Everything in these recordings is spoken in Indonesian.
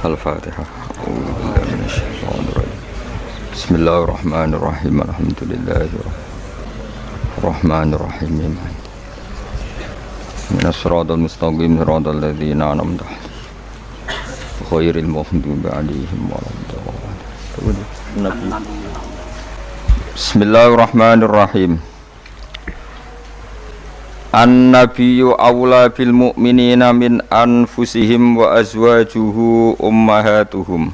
Al-Fatihah. Bismillahirrahmanirrahim. Alhamdulillahirrahmanirrahim. Minas siratal mustaqim siratal ladzina an'amta 'alaihim ghairil maghdubi 'alaihim waladdallin. Bismillahirrahmanirrahim. An-nabiyyu awla bil mu'minina min anfusihim wa azwajuhu ummahatuhum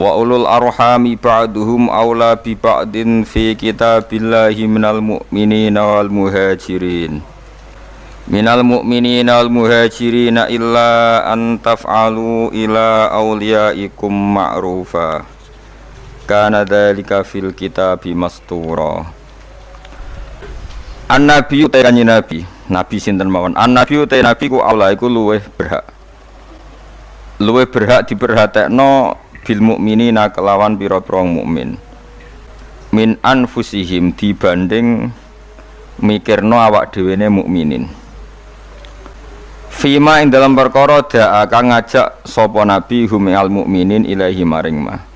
wa ulul arhami ba'duhum awla bi ba'din fi kitabillahi minal mu'minina wal muhajirin illa an taf'alu ila awliyaikum ma'rufa kana dzalika fil kitabi mastura. An-Nabi utai kanjeng Nabi sinten mawon. An-Nabi utai Nabi ku Allah iku luweh berhak diperhatekno bil mukminina kelawan pira-pira mukmin. Min anfusihim dibanding mikirno awak dhewene mukminin. Fima ing dalam perkara da'a kang ngajak sapa Nabi hum al mukminin ilahi maring ma.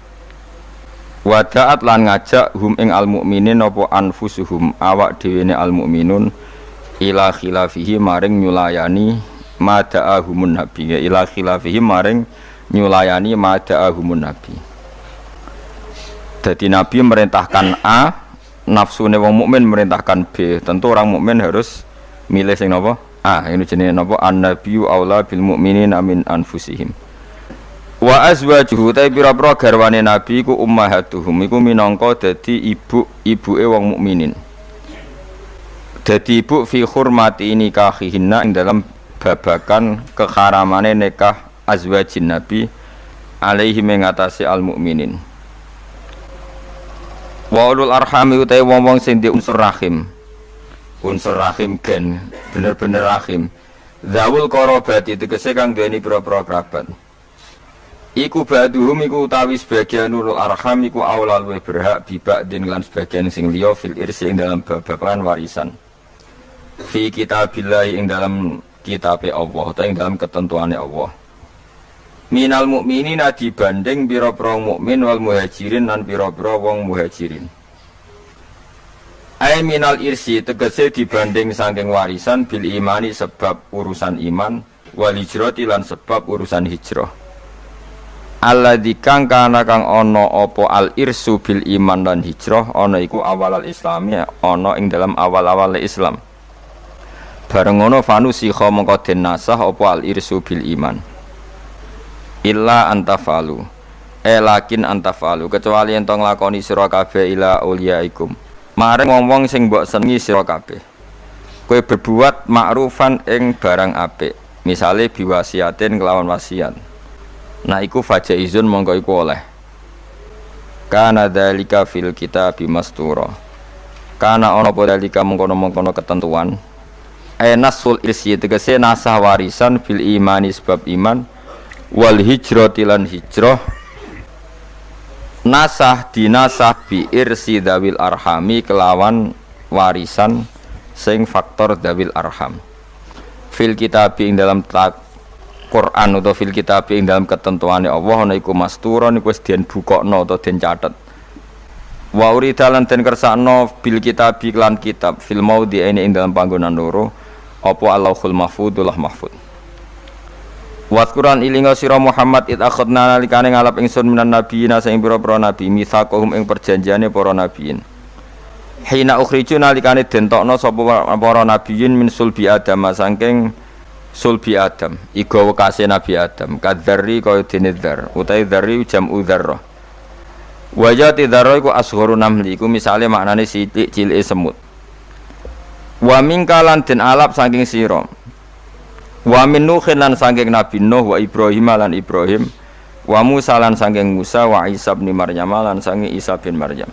Wadaat lan ngajak hum ing al mukminin apa anfusuhum awak dhewene al mukminun ila khilafihi maring nyulayani mada'ahumun nabi ya ila khilafihi maring nyulayani mada'ahumun nabi. Jadi Nabi merintahkan A, nafsune wong mukmin merintahkan B. Tentu orang mukmin harus milih sing napa? A. Ini jenenge napa? An-nabiyyu aula bil mukminina min anfusihim. Wa azwajuhu ta pira-pira garwane Nabi iku ummahatuhum iku minangka dadi ibuke wong mukminin. Dadi ibu fi hurmati nikahihinna ing dalam babakan keharamane nikah azwajin Nabi alaihi mengatasi al mukminin. Wa ulul arhami utahe wong-wong sing di unsur rahim. Unsur rahim gen bener-bener rahim. Zawul qarabati tegese kang duweni pira-pira kerabat. Iku ba'duhum iku utawi sebagian ulul arham iku aula luwih berhak bibak din lan sebagian sing liya fil irsi ing dalam babakan warisan. Fi kitabillah ing dalam kitabe Allah utawa ing dalam ketentuane Allah. Minal mukminina dibanding pira-pira mukmin wal muhajirin lan pira-pira wong muhajirin. Ai minal irsi tegese dibanding saking warisan bil imani sebab urusan iman wal hijrati lan sebab urusan hijrah. Alladzi kang kana kang ana apa al irsu bil iman lan hijrah ana iku awal al islami ana ing dalam awal-awal Islam. Bareng ngono fanusikha mongko den nasah apa al irsu bil iman. Illa antafalu. Lakin antafalu kecuali ento nglakoni sira kabeh ila auliyaikum. Maring wong-wong sing mbok senengi sira kabeh. Kowe berbuat ma'rufan ing barang apik. Misale biwasiatin kelawan wasiat. Nah iku fajaizun mongko iku oleh. Kana dzalika fil kitabi mastura. Kana ana apa dzalika mengkono-mengkono ketentuan. Nasul irsi tegese nasah warisan fil imani sebab iman wal hijrati lan hijrah. Nasah dinasah bi irsi dawil arhami kelawan warisan sing faktor dawil arham. Fil kitabi ing dalam Quran atau fil kitab ing dalam ketentuane Allah ana iku mastura niku wis den bukokno utawa den catet. Wa urida lan den kersakno bil kitab lan kitab fil maudi ing dalam panggonan loro apa Allahul mahfudullah mahfud. Wa Quran ilinga sira Muhammad id akhadna nalikane ngalap ingsun minan nabiyina sing pira-pira nabi mitsaqahum ing perjanjiane para nabiyin. Hina ukhriju nalikane den tokno sapa para nabiyin min sulbi Adam saking sulbi Adam, iku wekase Nabi Adam, kadzarri kaya dene dzar, utahe dzarri jam'u dzarrah. Wajati dzarrah iku asghuru namli, iku misale maknane sithik cilike semut. Wa mingkalan den alap saking sira. Wa min Nuhin lan saking Nabi Nuh wa Ibrahim lan Ibrahim, wa Musa lan saking Musa wa Isa bin Maryam lan saking Isa bin Maryam.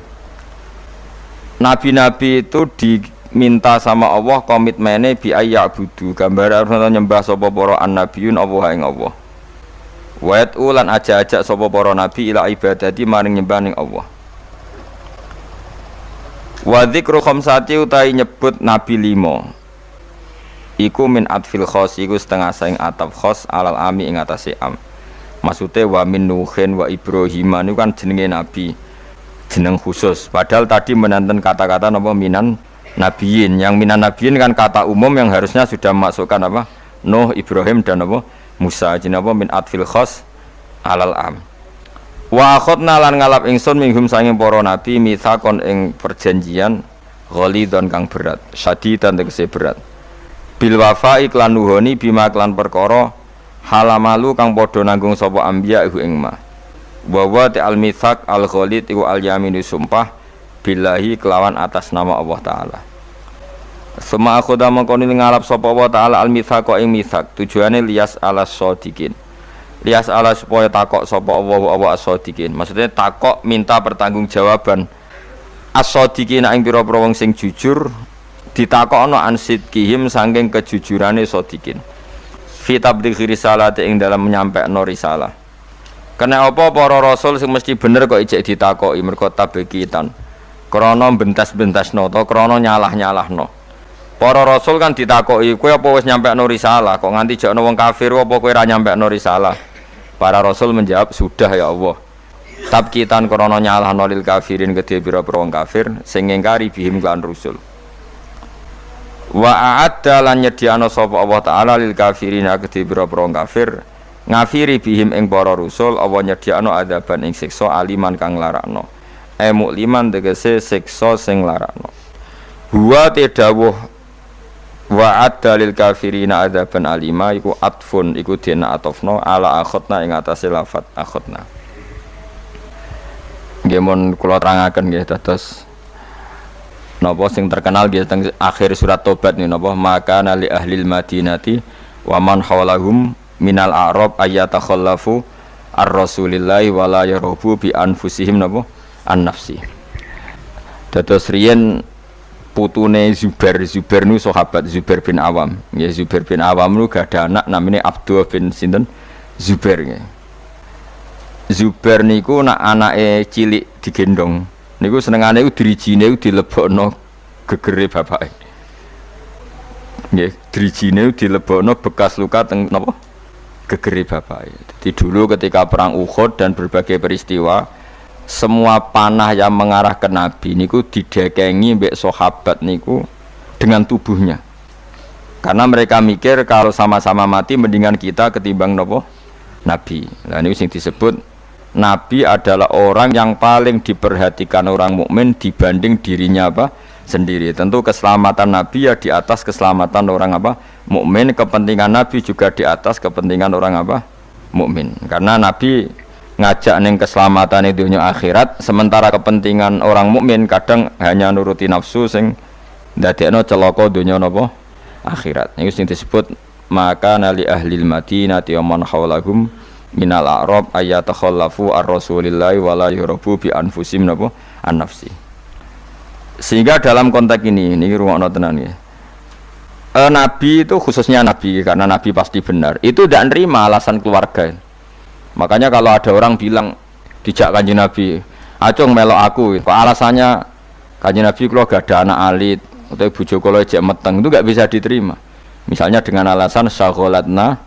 Nabi-nabi itu minta sama Allah komitmennya bi ayyabudu gambar harus nyembah sapa para annabiyun Allah ing Allah. Wa ulan aja-aja sapa para nabi ila ibadati maring nyembah ning Allah. Wa dzikru khamsati utai nyebut nabi 5. Iku min atfil khos iku setengah saing ataf khos alal ami ing atase am. Maksudnya wa min Nuhin wa Ibrahim itu kan jenenge nabi, jeneng khusus. Padahal tadi menanten kata-kata napa minan nabiyin. Yang minan nabiyin kan kata umum yang harusnya sudah memasukkan apa? Nuh, Ibrahim dan apa? Musa. Jeneng apa min atfil khos alal am. Wa akhadna lan ngalap ingsun minhum sanging para nabi mitsaqon ing perjanjian ghalidon kang berat, syadidan tegese berat. Bil wafa iklan nuhoni bima klan perkara halamalu kang padha nanggung sapa anbiya iku ing ma. Wa wa al mitsaq al ghalid iku al yaminu sumpah billahi kelawan atas nama Allah taala. Sema akhoda mengkoni ngalap sapa Allah taala al mitsaq ing mitsaq tujuane lias alas shodikin. Lias ala supaya takok sapa Allah as-shodiqin. Maksudnya takok minta pertanggungjawaban as-shodiqin ing pira-pira wong sing jujur ditakokno an sidqihim saking kejujurane shodiqin. Fi tablighi risalati ing dalam menyampaikan risalah. Kena apa para rasul sing mesti bener kok ijek ditakoki mergo tabekitan. Krana bentas-bentasno to krana nyalah-nyalahno. Para rasul kan ditakoki, kowe apa wis nyampaikan risalah kok nganti jakno wong kafir apa kowe ora nyampaikan risalah? Para rasul menjawab, sudah ya Allah. Tabkitan krana nyalahno lil kafirin kedhe pira-pira wong kafir sing ngingkari bihim lan rusul. Wa a'adda lan nyediano sapa Allah taala lil kafirin kedhe pira-pira wong kafir ngafiri bihim ing para rusul Allah nyediano adaban ing siksa aliman kang larakno. Mukliman tegese siksa sing larakno. Huwa tedawuh wa adalil kafirina adzaban alima iku atfun iku dina atofno ala akhotna ing atase lafat akhotna. Nggih mun kula terangaken nggih dados napa sing terkenal nggih teng akhir surat Tobat niku napa maka li ahlil madinati wa man hawlahum minal a'rab ayatakhallafu ar-rasulillahi wala yarubu bi anfusihim napa an-nafsi. Dados riyen putune Zubair nu sahabat Zubair bin Awam. Ya Zubair bin Awam nu gak ada anak namanya Abdul bin sinten Zubair nggih. Zubair niku nak anake cilik digendong. Niku senengane iku dirijine dilebokno gegere bapake. Nggih, dirijine dilebokno bekas luka teng napa? Gegere bapake. Jadi dulu ketika perang Uhud dan berbagai peristiwa semua panah yang mengarah ke Nabi niku didekengi mbek sahabat niku dengan tubuhnya. Karena mereka mikir kalau sama-sama mati mendingan kita ketimbang nopo Nabi. Nah ini sing disebut Nabi adalah orang yang paling diperhatikan orang mukmin dibanding dirinya apa sendiri. Tentu keselamatan Nabi ya di atas keselamatan orang apa mukmin, kepentingan Nabi juga di atas kepentingan orang apa mukmin. Karena Nabi ngajak ning keselamatan dunia akhirat, sementara kepentingan orang mukmin kadang hanya nuruti nafsu sing ndadekno celaka dunia napa akhirat. Niku sing disebut maka nali ahlil madinati wa man hawlahum minal a'rab ayatakhallafu ar-rasulillahi wa la yurabu bi anfusim napa an-nafsi. Sehingga dalam konteks ini rungokno tenan nggih. Nabi itu khususnya Nabi karena Nabi pasti benar. Itu tidak nerima alasan keluarga. Makanya kalau ada orang bilang dijak Kanjeng Nabi, "Acung melok aku." Kok alasannya Kanjeng Nabi kalau gak ada anak alit atau bojo kula ejek meteng, itu gak bisa diterima. Misalnya dengan alasan syaghalatna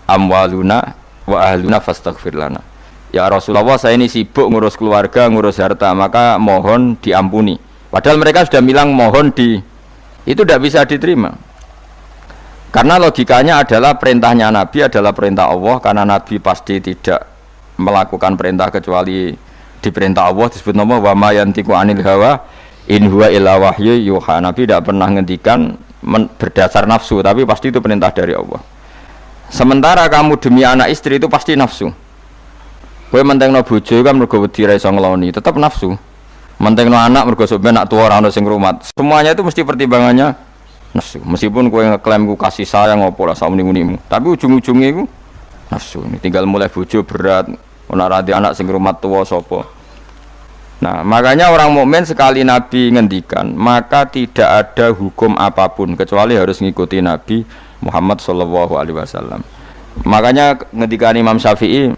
amwaluna wa ahluna fastaghfir lana. Ya Rasulullah, saya ini sibuk ngurus keluarga, ngurus harta, maka mohon diampuni. Padahal mereka sudah bilang mohon itu tidak bisa diterima. Karena logikanya adalah perintahnya Nabi adalah perintah Allah, karena Nabi pasti tidak melakukan perintah kecuali diperintah Allah. Disebut nama wa ma yantiqu anil hawa in huwa illa wahyu yuha. Nabi tidak pernah ngendikan berdasar nafsu, tapi pasti itu perintah dari Allah. Sementara kamu demi anak istri itu pasti nafsu. Kowe mentengno bojo kan mergo wedi ra iso ngloni, tetap nafsu. Mentengno anak mergo sok ben anak tuwa ora ono sing ngrumat. Semuanya itu mesti pertimbangannya nafsu. Meskipun kowe ngeklaim ku kasih sayang apa ora sak muni-munimu, tapi ujung-ujungnya iku nafsu. Ini tinggal mulai bojo berat, ora radi anak sing ngrumat tuwa sapa. Nah, makanya orang mukmin sekali Nabi ngendikan, maka tidak ada hukum apapun kecuali harus ngikuti Nabi Muhammad sallallahu alaihi wasallam. Makanya ngendikan Imam Syafi'i,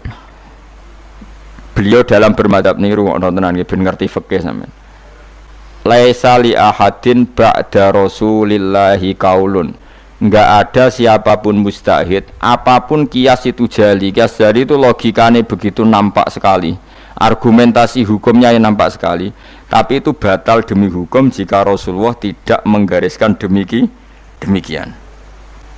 beliau dalam bermadhab niru nontonan nggih ben ngerti fikih sampean. Laisa li ahadin ba'da rasulillahi qaulun Enggak ada siapapun mustahid, apapun kias itu jali. Kias jali itu logikanya begitu nampak sekali, argumentasi hukumnya yang nampak sekali. Tapi itu batal demi hukum jika Rasulullah tidak menggariskan demikian.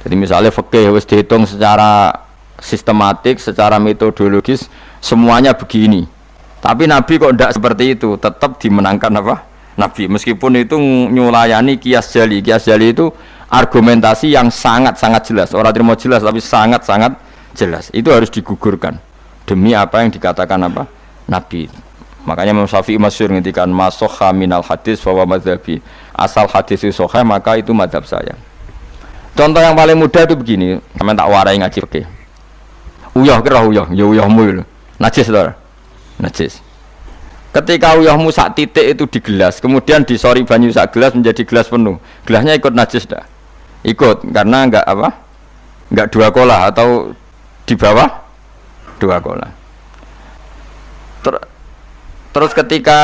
Jadi misalnya fikih wis dihitung secara sistematik, secara metodologis semuanya begini. Tapi Nabi kok tidak seperti itu, tetap dimenangkan apa? Nabi. Meskipun itu nyulayani kias jali. Kias jali itu argumentasi yang sangat-sangat jelas. Orang terima jelas tapi sangat-sangat jelas. Itu harus digugurkan demi apa yang dikatakan apa? Nabi. Makanya Imam Syafi'i masyhur ngendikan masokha minal hadis wa madzhabi. Asal hadis itu sahih maka itu mazhab saya. Contoh yang paling mudah itu begini, sampean tak warai ngaji fikih. Uyah kira uyah, ya uyahmu lho. Najis to. Najis. Ketika uyahmu sak titik itu di gelas, kemudian disori banyu sak gelas menjadi gelas penuh. Gelasnya ikut najis dah. Ikut karena enggak apa? Enggak dua kolah atau di bawah dua kolah. Terus ketika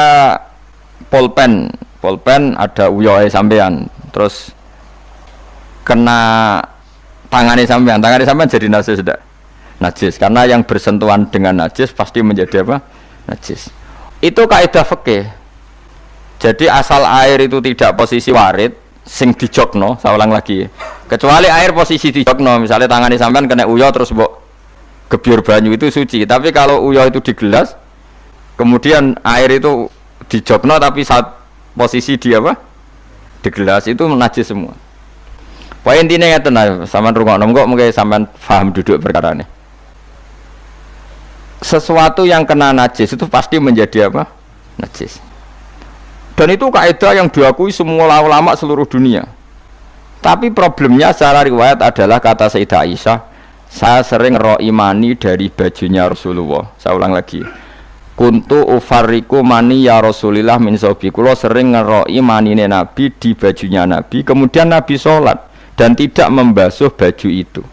pulpen ada uyohe sampean, terus kena tangannya sampean jadi najis tidak? Najis, karena yang bersentuhan dengan najis pasti menjadi apa? Najis. Itu kaidah fikih. Jadi asal air itu tidak posisi warid, sing dijokno, saya ulang lagi. Kecuali air posisi dijokno, misalnya tangannya sampean kena uyo terus mbok gebyur banyu itu suci. Tapi kalau uyo itu di gelas, kemudian air itu dijokno tapi saat posisi di apa? Di gelas itu najis semua. Poin intinya ngeten, sampean rungokno kok mungkin sampean paham duduk perkara ini. Sesuatu yang kena najis itu pasti menjadi apa? Najis. Dan itu kaidah yang diakui semua ulama seluruh dunia. Tapi problemnya secara riwayat adalah kata Sayyidah Aisyah, saya sering ro'i mani dari bajunya Rasulullah. Saya ulang lagi. Kuntu ufarriku mani ya Rasulillah min sobi. Kulo sering ngeroi manine Nabi di bajunya Nabi. Kemudian Nabi sholat dan tidak membasuh baju itu.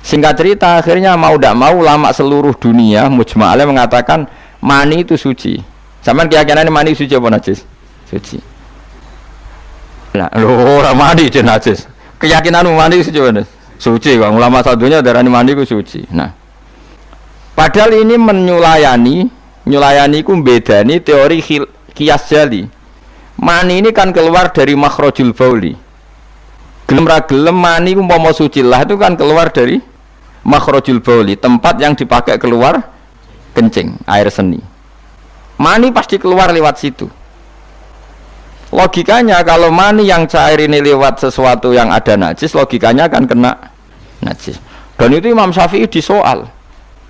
Singkat cerita, akhirnya mau tidak mau ulama seluruh dunia mujma'alnya mengatakan mani itu suci. Sampeyan keyakinan mani suci apa najis? Suci. Nah, orang mani itu najis. Keyakinan mani suci apa? Suci. Ulama satunya darani mani itu suci. Nah, padahal ini menyulayani ku bedani teori kias jali. Mani ini kan keluar dari makhrajul bauli. Gelem ra gelem mani umpama suci lah itu kan keluar dari makhrajul bauli, tempat yang dipakai keluar kencing, air seni. Mani pasti keluar lewat situ. Logikanya kalau mani yang cair ini lewat sesuatu yang ada najis, logikanya akan kena najis. Dan itu Imam Syafi'i disoal.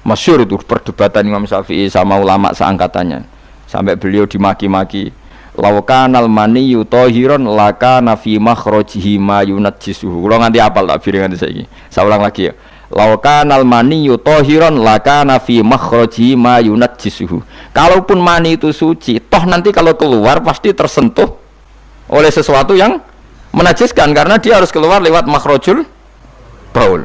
Masyhur itu perdebatan Imam Syafi'i sama ulama seangkatannya. Sampai beliau dimaki-maki. Laukanal mani yutahiron lakana fi makhrajihi ma yunajjisuhu. Kalau nganti apal tak biring nganti saiki. Saya ulang lagi ya. Laukanal mani yutahiron lakana fi makhrajihi ma yunajjisuhu. Kalaupun mani itu suci, toh nanti kalau keluar pasti tersentuh oleh sesuatu yang menajiskan karena dia harus keluar lewat makhrajul baul.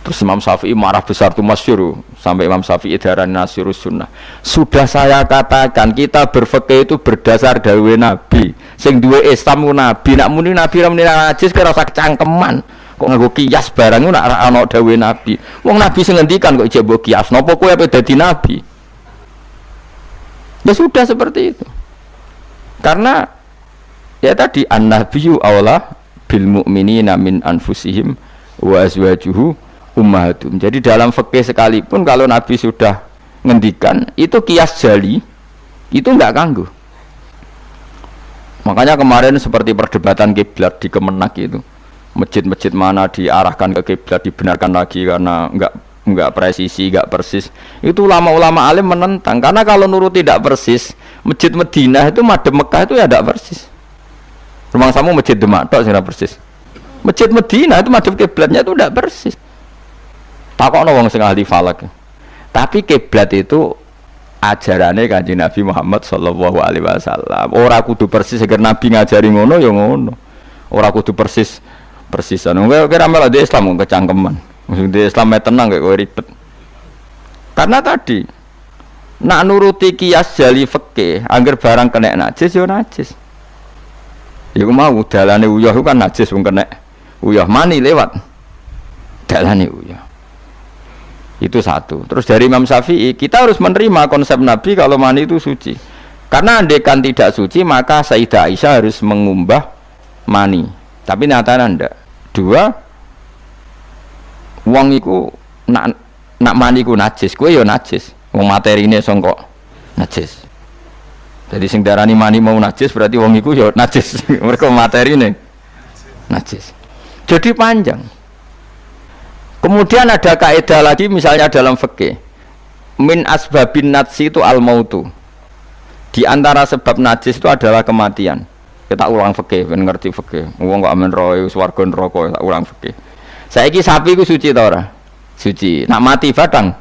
Terus Imam Syafi'i marah besar tuh masyhur, sampai Imam Syafi'i darani nasirus sunnah. Sudah saya katakan kita berfikih itu berdasar dawuh Nabi. Sing duwe Islam ku Nabi, nak muni Nabi ra muni najis kira sak cangkeman. Kok nganggo kias barang nak ra ana dawuh Nabi. Wong Nabi sing ngendikan kok ijek mbok kias. Napa kowe ape dadi nabi? Ya sudah seperti itu. Karena ya tadi an-nabiyyu aula bil mu'minina min anfusihim wa azwajuhu ummahatum. Jadi dalam fikih sekalipun kalau Nabi sudah ngendikan itu kias jali, itu enggak ganggu. Makanya kemarin seperti perdebatan kiblat di Kemenak itu, masjid-masjid mana diarahkan ke kiblat dibenarkan lagi karena enggak presisi, enggak persis. Itu ulama-ulama alim menentang karena kalau nurut tidak persis, masjid Madinah itu madhep Mekah itu ya enggak persis. Rumah samu masjid Demak tok sing persis. Masjid Madinah itu madhep kiblatnya itu enggak persis. Takokno wong sing ahli falak. Tapi kiblat itu ajarane Kanjeng Nabi Muhammad sallallahu alaihi wasallam. Ora kudu persis agar Nabi ngajari ngono ya ngono. Ora kudu persisan. Kowe kira malah di Islam kecangkeman. Maksud di Islam tenang kayak kowe ribet. Karena tadi nak nuruti kias jali fikih, angger barang kena najis ya najis. Ya mau dalane uyah kan najis wong kena uyah mani lewat dalane uyah. Itu satu. Terus dari Imam Syafi'i kita harus menerima konsep Nabi kalau mani itu suci. Karena andekan tidak suci maka Sayyidah Aisyah harus mengumbah mani. Tapi nyatanya ndak. Dua, wong iku nak mani ku najis, kowe ya najis. Wong materine sangka najis. Jadi sing darani mani mau najis berarti wong iku ya najis. Mereka materine najis. Jadi panjang. Kemudian ada kaidah lagi misalnya dalam fikih. Min asbabin najsi itu al-mautu. Di antara sebab najis itu adalah kematian. Kita ulang fikih, ben ngerti fikih. Wong kok amen roe swarga neraka tak ulang fikih. Saiki sapi ku suci ta ora? Suci. Nak mati batang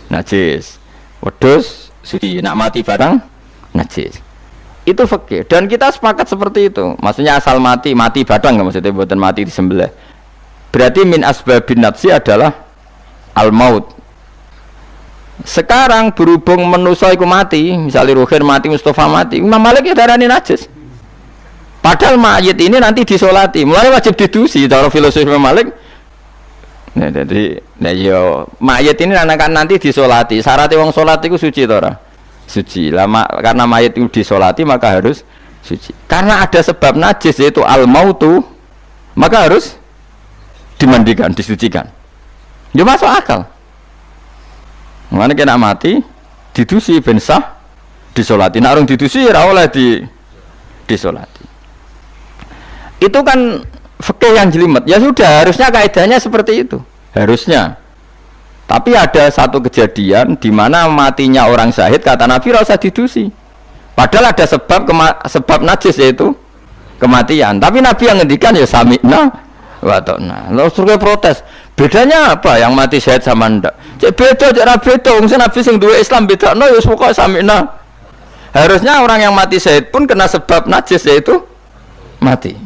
najis. Wedhus suci. Nak mati batang najis. Itu fikih dan kita sepakat seperti itu. Maksudnya asal mati batang enggak maksudnya buatan mati disembelih. Berarti min asbabin najsi adalah al-maut. Sekarang berhubung manusa iku mati, misalnya Ruhin mati, Mustafa mati, Imam Malik ya darani najis. Padahal mayit ini nanti disolati, mulai wajib didusi. Cara filosofi Imam Malik. Nah, jadi, mayit ini akan nanti disolati. Syarat wong solat itu suci, tora. Suci. Lama karena mayit itu disolati maka harus suci. Karena ada sebab najis yaitu al-mautu, maka harus dimandikan, disucikan. Dia masuk akal. Mana kena mati, didusi ben sah, disolati. Nak orang didusi ora oleh disolati. Itu kan fikih yang jelimet. Ya sudah, harusnya kaidahnya seperti itu. Harusnya. Tapi ada satu kejadian di mana matinya orang syahid kata Nabi ora usah didusi. Padahal ada sebab najis yaitu kematian. Tapi Nabi yang ngendikan ya sami'na wa ta'na. Lalu suruh protes. Bedanya apa yang mati syahid sama ndak? Cek beda, cek ra beda. Wong Nabi sing duwe Islam bedakno ya pokoke sami'na. Harusnya orang yang mati syahid pun kena sebab najis yaitu mati.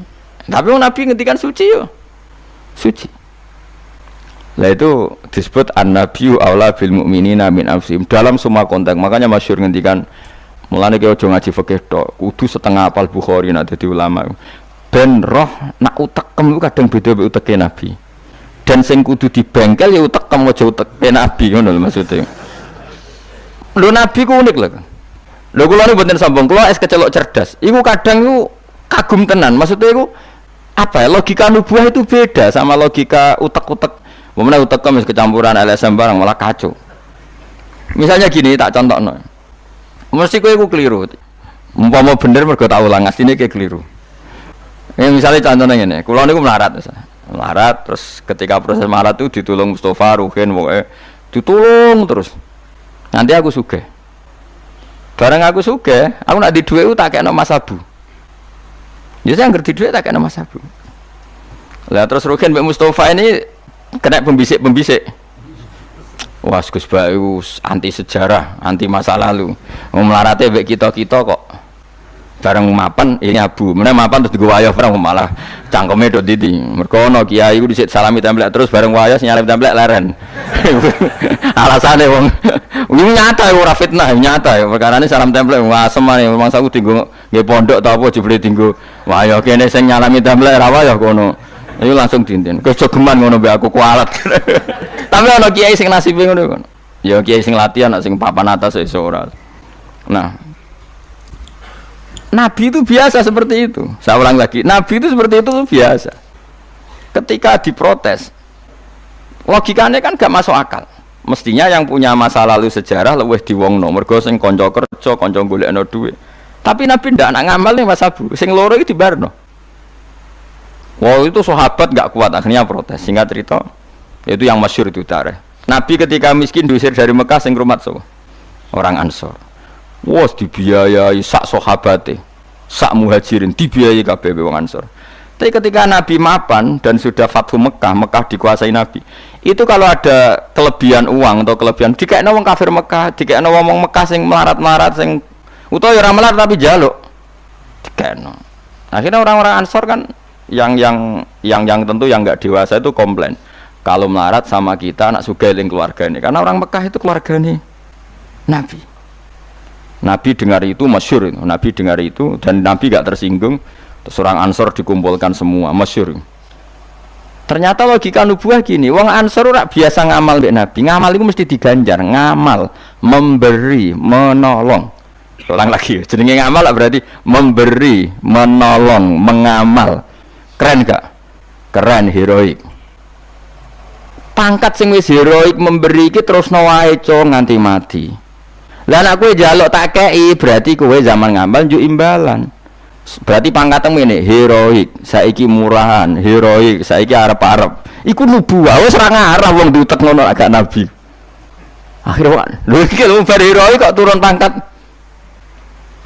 Tapi Nabi ngendikan suci yo. Suci. Lah itu disebut an-nabiyyu aula bil mu'minina min anfusihim dalam semua konteks. Makanya masyhur ngendikan mulane ki aja ngaji fikih tok, kudu setengah hafal Bukhari nek dadi ulama. Ben roh nak utekem kadang beda mek uteke Nabi. Dan sing kudu dibengkel ya utekem aja uteke Nabi ngono lho maksudnya. Lho Nabi ku unik lho. Lho kula niku mboten sombong, kula es kecelok cerdas. Iku kadang iku kagum tenan. Maksudnya iku apa ya? Logika nubuah itu beda sama logika utek-utek. Memang utekem wis kecampuran LSM barang malah kacau. Misalnya gini tak contohno. Mesti kowe iku keliru. Umpama bener mergo tak ulang asline kayak keliru. Misalnya contohnya ngene, kula niku melarat terus ketika proses melarat itu ditulung Mustafa, Ruhin, pokoke ditulung terus. Nanti aku sugih. Bareng aku sugih, aku nak di dhuwit tak kekno Mas Abu. Ya saya ngerti dhuwit tak kekno Mas Abu. Lah terus Ruhin mbek Mustafa ini kena pembisik. Wah, Gus Bayu anti sejarah, anti masa lalu. Melarate mbek kita-kita kok bareng mapan ini Abu. Meneh mapan terus digo wayah bareng malah cangkeme dot titi. Mergo ana kiai iku dhisik salami templek terus bareng wayah nyalip templek leren. Alasane wong ini nyata ora fitnah, nyata ya. Perkarane salam templek wasem ae memang saku dienggo nggih pondok ta apa jebule dienggo wayah kene sing nyalami templek ra wayah kono. Ayo langsung dinten. Kejogeman ngono mbek aku kualat. Tapi ana kiai sing nasibe ngono kon. Ya kiai sing latihan sing papan atas iso ora. Nah, Nabi itu biasa seperti itu. Saya ulang lagi, Nabi itu seperti itu biasa. Ketika diprotes, logikanya kan gak masuk akal. Mestinya yang punya masa lalu sejarah luwih diwongno, mergo sing kanca kerja, kanca golekno dhuwit. Tapi Nabi ndak nak ngamal nih Mas Abu, sing loro iki dibarno. Wah itu sahabat gak kuat akhirnya protes. Singkat cerita, itu yang masyhur itu tarikh. Nabi ketika miskin diusir dari Mekah sing rumat so, orang Ansor. Wah dibiayai sak sahabate, sak muhajirin dibiayai kabeh wong Ansor. Tapi ketika Nabi mapan dan sudah Fathu Mekah, Mekah dikuasai Nabi. Itu kalau ada kelebihan uang atau kelebihan dikekno wong kafir Mekah, dikekno wong Mekah sing melarat-melarat sing utawa ora melarat tapi njaluk. Dikekno. Akhirnya orang-orang Ansor kan yang tentu yang enggak dewasa itu komplain. Kalau melarat sama kita anak sugih ning keluargane. Karena orang Mekah itu keluargane Nabi. Nabi dengar itu masyhur itu. Nabi dengar itu dan Nabi gak tersinggung. Terus orang Ansor dikumpulkan semua, masyhur. Ternyata logika nubuah gini, wong Ansor ora biasa ngamal mbek Nabi. Ngamal itu mesti diganjar, ngamal, memberi, menolong. Ulang lagi, jenenge ngamal berarti memberi, menolong, mengamal. Keren gak? Keren, heroik. Pangkat sing wis heroik memberi iki terusno wae nganti mati. Lah nek kowe njaluk tak kei berarti kowe zaman ngamal njuk imbalan. Berarti pangkatmu ini heroik, saiki murahan, heroik, saiki arep-arep. Iku nubuwah wis ora ngarah wong diutek ngono agak nabi. Akhirnya lho iki lho bar heroik kok turun pangkat.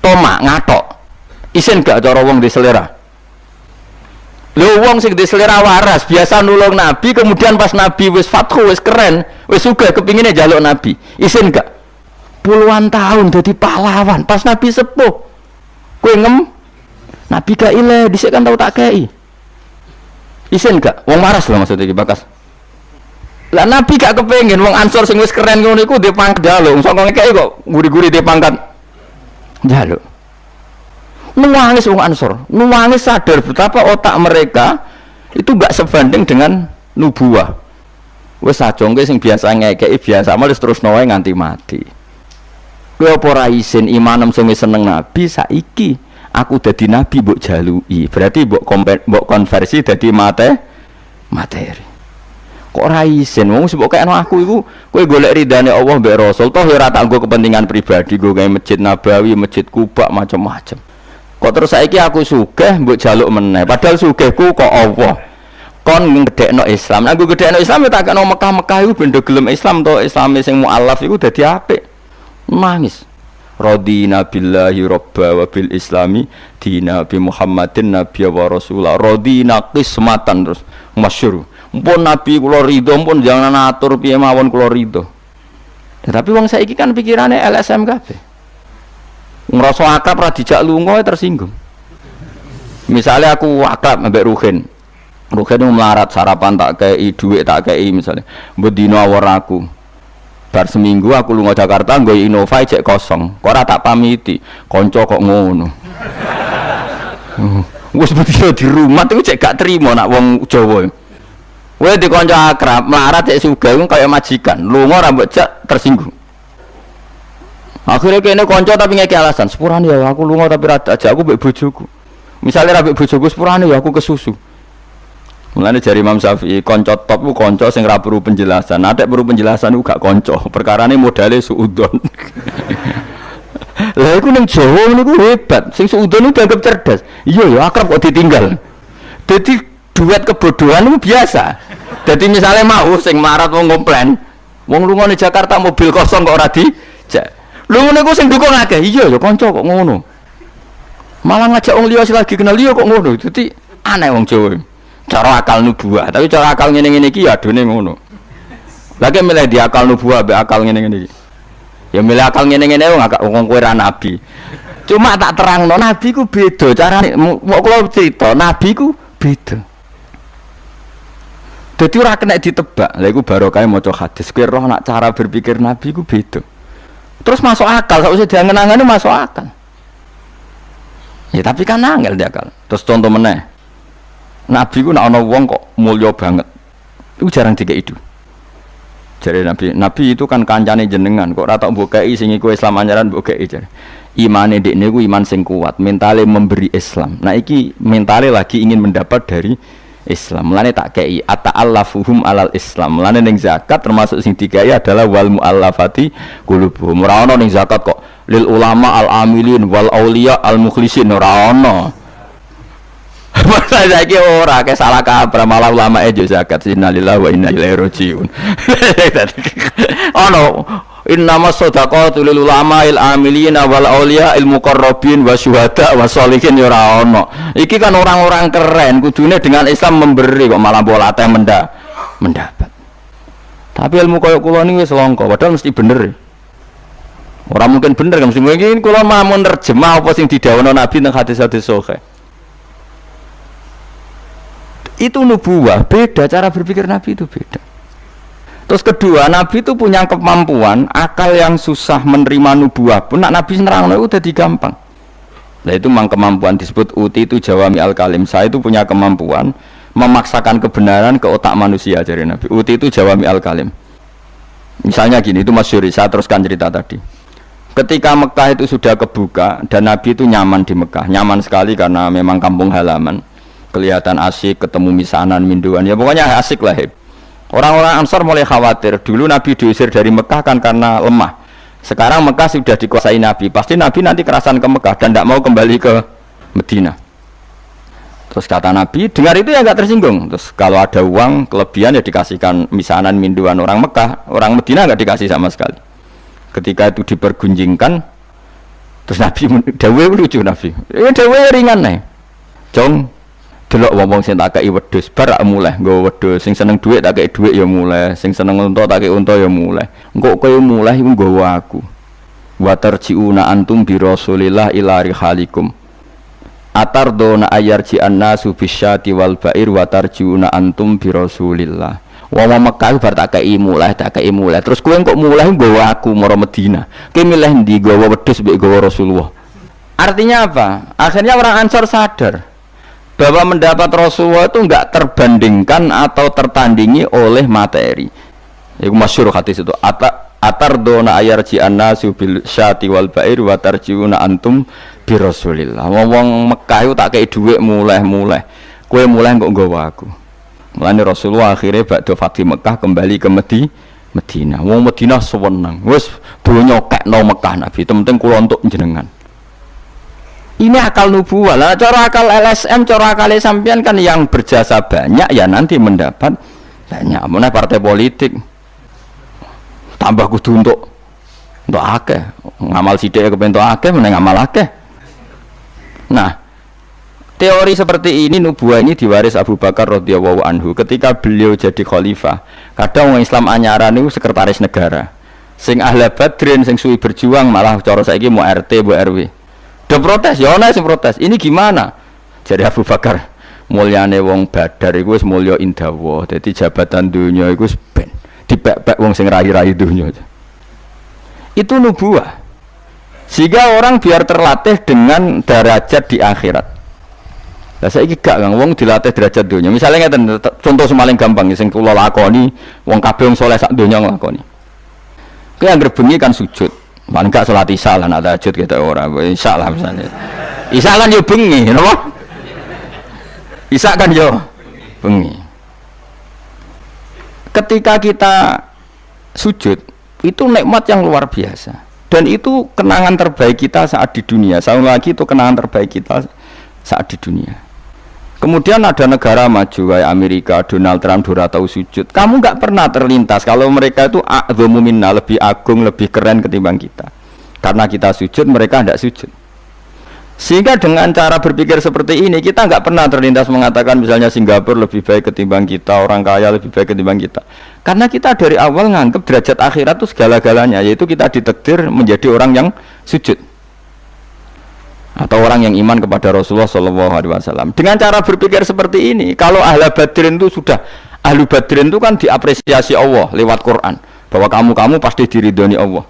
Tomak ngatok. Isin gak cara wong di selera. Lho wong sing di selera waras biasa nulung nabi, kemudian pas nabi wis fathu wis keren, wis sugih kepingine njaluk nabi. Isin gak? Puluhan tahun jadi pahlawan pas nabi sepuh. Kowe ngem Nabi gak ile, dhisik kan tau tak kei. Isin gak? Wong waras lho maksudnya iki bakas. Lah Nabi gak kepengin wong Ansor sing wis keren ngono iku dhe pangkat njaluk. Sok ngekeki kok guri-guri dhe pangkat njaluk. Nuwangis wong Ansor, nuwangis sadar betapa otak mereka itu gak sebanding dengan nubuah. Wis sajongke sing biasa ngekeki biasa malah terus wae nganti mati. Kowe apa ora isin imanem sing wis seneng Nabi saiki? Aku dadi nabi mbok jaluki, berarti mbok konversi dadi materi. Kok ora isin wong mbok kayakno aku iku kowe golek ridane Allah mbek Rasul toh ora tak nggo kepentingan pribadi, nggo gawe masjid Nabawi, masjid Kuba macam-macam. Kok terus saiki aku sugih mbok jaluk meneh, padahal sugihku kok Allah. Kon ngedekno Islam. Aku gedekno Islam ya tak kena Mekah-Mekah iku ben do gelem Islam to, Islame sing mualaf iku dadi apik. Nangis. Radina billahi robba wa bil islami dina bi Muhammadin nabiyya wa rasulah. Radina qismatan terus masyhur. Mpun nabi kula ridho, mpun jangan atur piye mawon kula ridho. Tapi wong saiki kan pikirane LSM kabeh. Ngrasa akrab ra dijak lunga tersinggung. Misalnya aku akrab ambek Ruhin. Ruhin melarat sarapan tak kei, dhuwit tak kei misalnya. Mbok dina awor aku. Bar seminggu aku lunga Jakarta nggo Innova cek kosong. Kok ora tak pamiti. Kanca kok ngono. Wis bedino di rumah iku cek gak trimo nak wong Jawa. Kowe di kanca akrab, melarat cek sugih kaya majikan. Lunga ora mbok cek tersinggung. Akhirnya kene kanca tapi ngeki alasan, sepurane ya aku lunga tapi ra ajak aku mbek bojoku. Misale ra mbek bojoku sepurane ya aku kesusu. Mulane jari Imam Syafi'i, kanca top ku kanca sing ra perlu penjelasan. Nek perlu penjelasan ku gak kanca, perkarane modale suudon. Lah iku ning Jawa niku hebat, sing suudon itu dianggap cerdas. Iya ya akrab kok ditinggal. Dadi duet kebodohan itu biasa. Dadi misale mau sing marat wong komplain, wong lunga ning Jakarta mobil kosong kok ora dijak. Lho ngene ku sing dukung akeh. Iya ya kanca kok ngono. Malah ngajak wong liya lagi kenal liya kok ngono. Dadi aneh wong Jawa. Cara akal nubuah, tapi cara akal ngene-ngene iki ya adone ngono. Lagi milih di akal nubuah be akal ngene-ngene iki. Ya milih akal ngene-ngene wong kowe ra nabi. Cuma tak terangno nabi ku beda carane. Kok kula cerita nabi ku beda. Dadi ora kena ditebak. Lha iku barokah maca hadis. Kowe roh nak cara berpikir nabi ku beda. Terus masuk akal, sausé diangen-angene masuk akal. Ya tapi kan angel dia akal. Terus contoh meneh. Nabi ku nak ana wong kok mulya banget. Iku jarang dikeki itu. Jare Nabi itu kan kancane jenengan, kok ora tak mbokeki sing iku Islam anyaran mbokeki jare. Imane ndekne ku iman sing kuat, mentale memberi Islam. Nah iki mentale lagi ingin mendapat dari Islam. Mulane tak kei ata'allafuhum alal Islam. Mulane ning zakat termasuk sing dikai adalah wal muallafati qulubuhum. Ora ana ning zakat kok lil ulama al amilin wal auliya al mukhlisin ora ana. Masa saiki ora ke salah kaprah malah ulama zakat innalillahi wa inna ilaihi rajiun. Ono innamas shadaqatu lil ulama il amilina wal auliya il muqarrabin wa syuhada wa sholihin ya ora ono. Iki kan orang-orang keren kudune dengan Islam memberi kok malah bola teh mendapat. Tapi ilmu koyo kula niki wis langka padahal mesti bener. Ora mungkin bener kan mesti mungkin kula mau nerjemah apa sing didhawuhna Nabi teng hadis-hadis sahih. Itu nubuah, beda cara berpikir Nabi itu beda. Terus kedua, Nabi itu punya kemampuan akal yang susah menerima nubuah pun nak Nabi nerangno itu jadi gampang. Nah itu memang kemampuan disebut uti itu jawami al kalim. Saya itu punya kemampuan memaksakan kebenaran ke otak manusia dari Nabi. Uti itu jawami al kalim. Misalnya gini, itu masyhur, saya teruskan cerita tadi. Ketika Mekah itu sudah kebuka dan Nabi itu nyaman di Mekah, nyaman sekali karena memang kampung halaman, kelihatan asik, ketemu misanan, minduan, ya pokoknya asik lah. Orang-orang Ansar mulai khawatir. Dulu Nabi diusir dari Mekah kan karena lemah. Sekarang Mekah sudah dikuasai Nabi, pasti Nabi nanti kerasan ke Mekah dan tidak mau kembali ke Medina. Terus kata Nabi, dengar itu ya nggak tersinggung. Terus kalau ada uang kelebihan ya dikasihkan misanan minduan orang Mekah, orang Medina nggak dikasih sama sekali. Ketika itu dipergunjingkan, terus Nabi dawe lucu Nabi, dawe ringan nih, Jong. Delok wong sing tak kei wedhus bar mulai nggo wedhus, sing seneng dhuwit tak kei dhuwit ya mulai, sing seneng unta tak kei unta ya mulai. Engko kowe mulai iku nggawa aku. Wa tarjiuna antum bi Rasulillah ila rihalikum. Atardona ayarji annasu bisyati wal ba'ir wa tarjiuna antum bi Rasulillah. Wong Mekah bar tak kei mulai, terus kowe kok mulai nggawa aku mara Madinah. Kowe milih ndi nggawa wedhus mbek nggawa Rasulullah? Artinya apa? Akhirnya orang Ansor sadar bahwa mendapat Rasulullah itu enggak terbandingkan atau tertandingi oleh materi. Iku masyhur hadis itu. Atardona ayarji annasu bil syati wal ba'ir wa tarjiuna antum bi Rasulillah. Wong Mekah itu tak kei dhuwit mulai. Kowe mulai kok nggawa aku. Mulane Rasulullah akhirnya ba'da Fatih Mekah kembali ke Medina. Wong Medina seneng. Wis donya kekno Mekah Nabi, penting kula untuk jenengan. Ini akal nubuwah lah, cara akal LSM, cara akal sampean kan yang berjasa banyak ya nanti mendapat banyak. Mana partai politik tambah kudu untuk akeh, ngamal sithik kepentok akeh, meneng ngamal akeh. Nah, teori seperti ini nubuwah ini diwaris Abu Bakar radhiyallahu anhu ketika beliau jadi khalifah. Kadang orang Islam anyaran itu sekretaris negara. Sing ahli Badrin, sing suwi berjuang malah cara saiki mau RT, mau RW. Udah protes, ya ana sing protes. Ini gimana? Jadi Abu Bakar, mulyane wong Badar iku wis mulya indawa. Dadi jabatan dunya iku wis ben dipek-pek wong sing rai-rai dunya. Itu nubuwah. Sehingga orang biar terlatih dengan derajat di akhirat. Lah saiki gak Kang, wong dilatih derajat dunya. Misalnya ngeten, contoh semaling gampang sing kula lakoni, wong kabeh wong saleh sak donya nglakoni. Kowe anggere bengi kan sujud. Paling gak sholat isya lah, nak tahajud kita orang isya lah misalnya. Isya kan yo bengi, napa? Isya kan yo bengi. Ketika kita sujud, itu nikmat yang luar biasa. Dan itu kenangan terbaik kita saat di dunia. Sekali lagi itu kenangan terbaik kita saat di dunia. Kemudian ada negara maju kayak Amerika, Donald Trump dora tahu sujud. Kamu nggak pernah terlintas kalau mereka itu a'dhamu minna, lebih agung, lebih keren ketimbang kita. Karena kita sujud, mereka tidak sujud. Sehingga dengan cara berpikir seperti ini, kita nggak pernah terlintas mengatakan misalnya Singapura lebih baik ketimbang kita, orang kaya lebih baik ketimbang kita. Karena kita dari awal nganggap derajat akhirat itu segala-galanya, yaitu kita ditakdir menjadi orang yang sujud. Atau orang yang iman kepada Rasulullah SAW. Dengan cara berpikir seperti ini, kalau ahli Badrin itu sudah, ahli Badrin itu kan diapresiasi Allah lewat Quran, bahwa kamu pasti diridhoni Allah.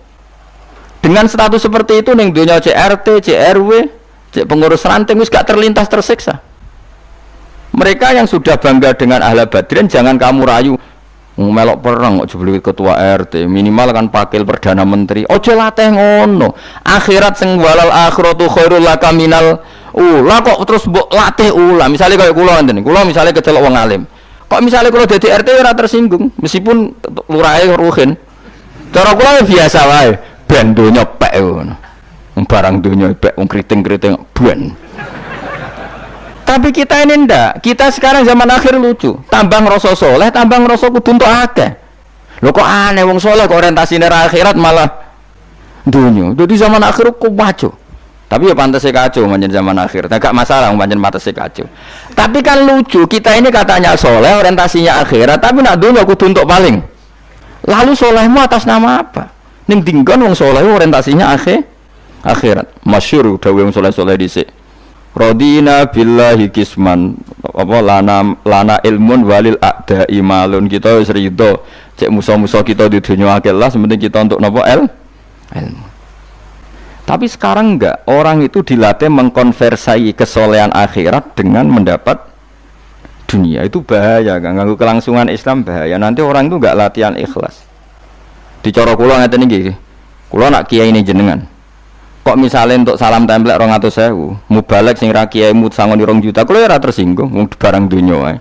Dengan status seperti itu, neng dunia CRT, CRW, pengurus ranting, wis gak terlintas tersiksa. Mereka yang sudah bangga dengan ahli Badrin, jangan kamu rayu. Melok perang kok jebul ketua RT, minimal kan pakil perdana menteri. Ojo latih ngono. Akhirat sing walal akhiratu khairul laka minal ula kok terus mbok latih ula. Misale kaya kula ngene. Kula misale kecelok wong alim. Kok misale kula dadi RT ora tersinggung meskipun lurahe ruhin. Cara kula biasa wae. Ben donya pek ngono. Barang donya pek wong kriting-kriting ben. Tapi kita ini ndak, kita sekarang zaman akhir lucu, tambah ngerasa soleh, tambah ngerasa kudu untuk akeh. Lho kok aneh wong soleh kok orientasine akhirat malah dunia. Jadi zaman akhir kok maco. Tapi ya pantasnya kacau manjen zaman akhir. Gak masalah manjen pantasnya kacau. Tapi kan lucu, kita ini katanya soleh, orientasinya akhirat, tapi nak dunia kudu untuk paling. Lalu solehmu atas nama apa? Ning dinggon wong soleh orientasinya akhirat. Masyhur dawuh wong soleh-soleh dhisik. Radina billahi kisman apa lana ilmun walil a'da'i malun. Kita wis rido cek musuh-musuh kita di dunia akhirat, sementing kita untuk napa ilmu. Tapi sekarang enggak, orang itu dilatih mengkonversi kesolehan akhirat dengan mendapat dunia. Itu bahaya, kan? Ganggu kelangsungan Islam bahaya. Nanti orang itu enggak latihan ikhlas. Di cara kula ngeten iki. Kula nak kiai ini jenengan. Kok misalnya untuk salam template 200.000, mubalek sing ra kiai mut sangon 2 juta, kula ora tersinggung, barang dunya wae.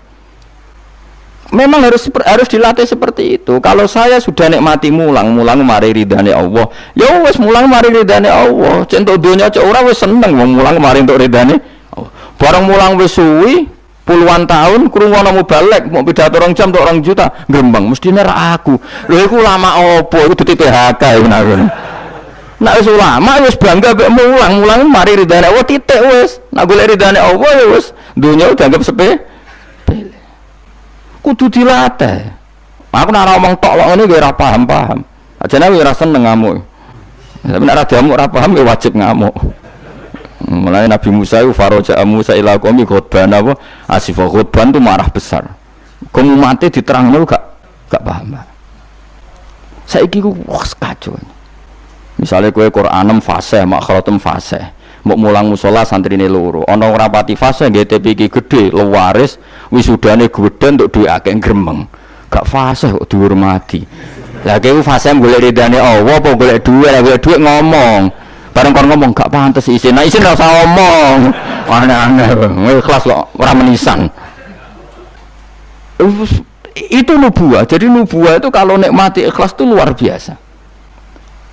Memang harus dilatih seperti itu. Kalau saya sudah nikmati mulang mari ridane Allah. Ya wis mulang mari ridane Allah. Cek entuk donya cek ora wis seneng wong mulang mari entuk ridane Allah. Barang mulang wis suwi puluhan tahun krungono mubalek mau pidato 2 jam entuk 2 juta, grembang mestine ra aku. Lho iku lama opo? Iku duit PHK iku nak. Nak wis ulama wis bangga mek mulang mari ridane Allah titik wis. Nak golek ridane Allah ya wis donya dianggap sepele. Kudu dilatih. Aku nak ngomong tok kok ngene ora paham. Ajane ora seneng ngamuk. Tapi nek ora diamuk ora paham ya wajib ngamuk. Mulai Nabi Musa itu faraja Musa ila qaumi khutban apa? Asif khutban itu marah besar. Kamu mati diterangno gak paham. Saiki ku kacau. Misalnya kowe Qur'anem fasih, makhratum fasih. Mbok mulang musala santrine loro. Ana ora pati fase nggih TP iki gedhe, lewaris, wisudane gedhe untuk duwe akeh gremeng. Gak fase kok dihormati. Lah kowe fase golek ridane Allah apa golek dhuwit, golek dhuwit ngomong. Bareng kon ngomong gak pantes isin. Nah isin ora usah ngomong. Aneh-aneh. Ikhlas kok ora menisan. Itu nubuah. Jadi nubuah itu kalau nikmati ikhlas itu luar biasa.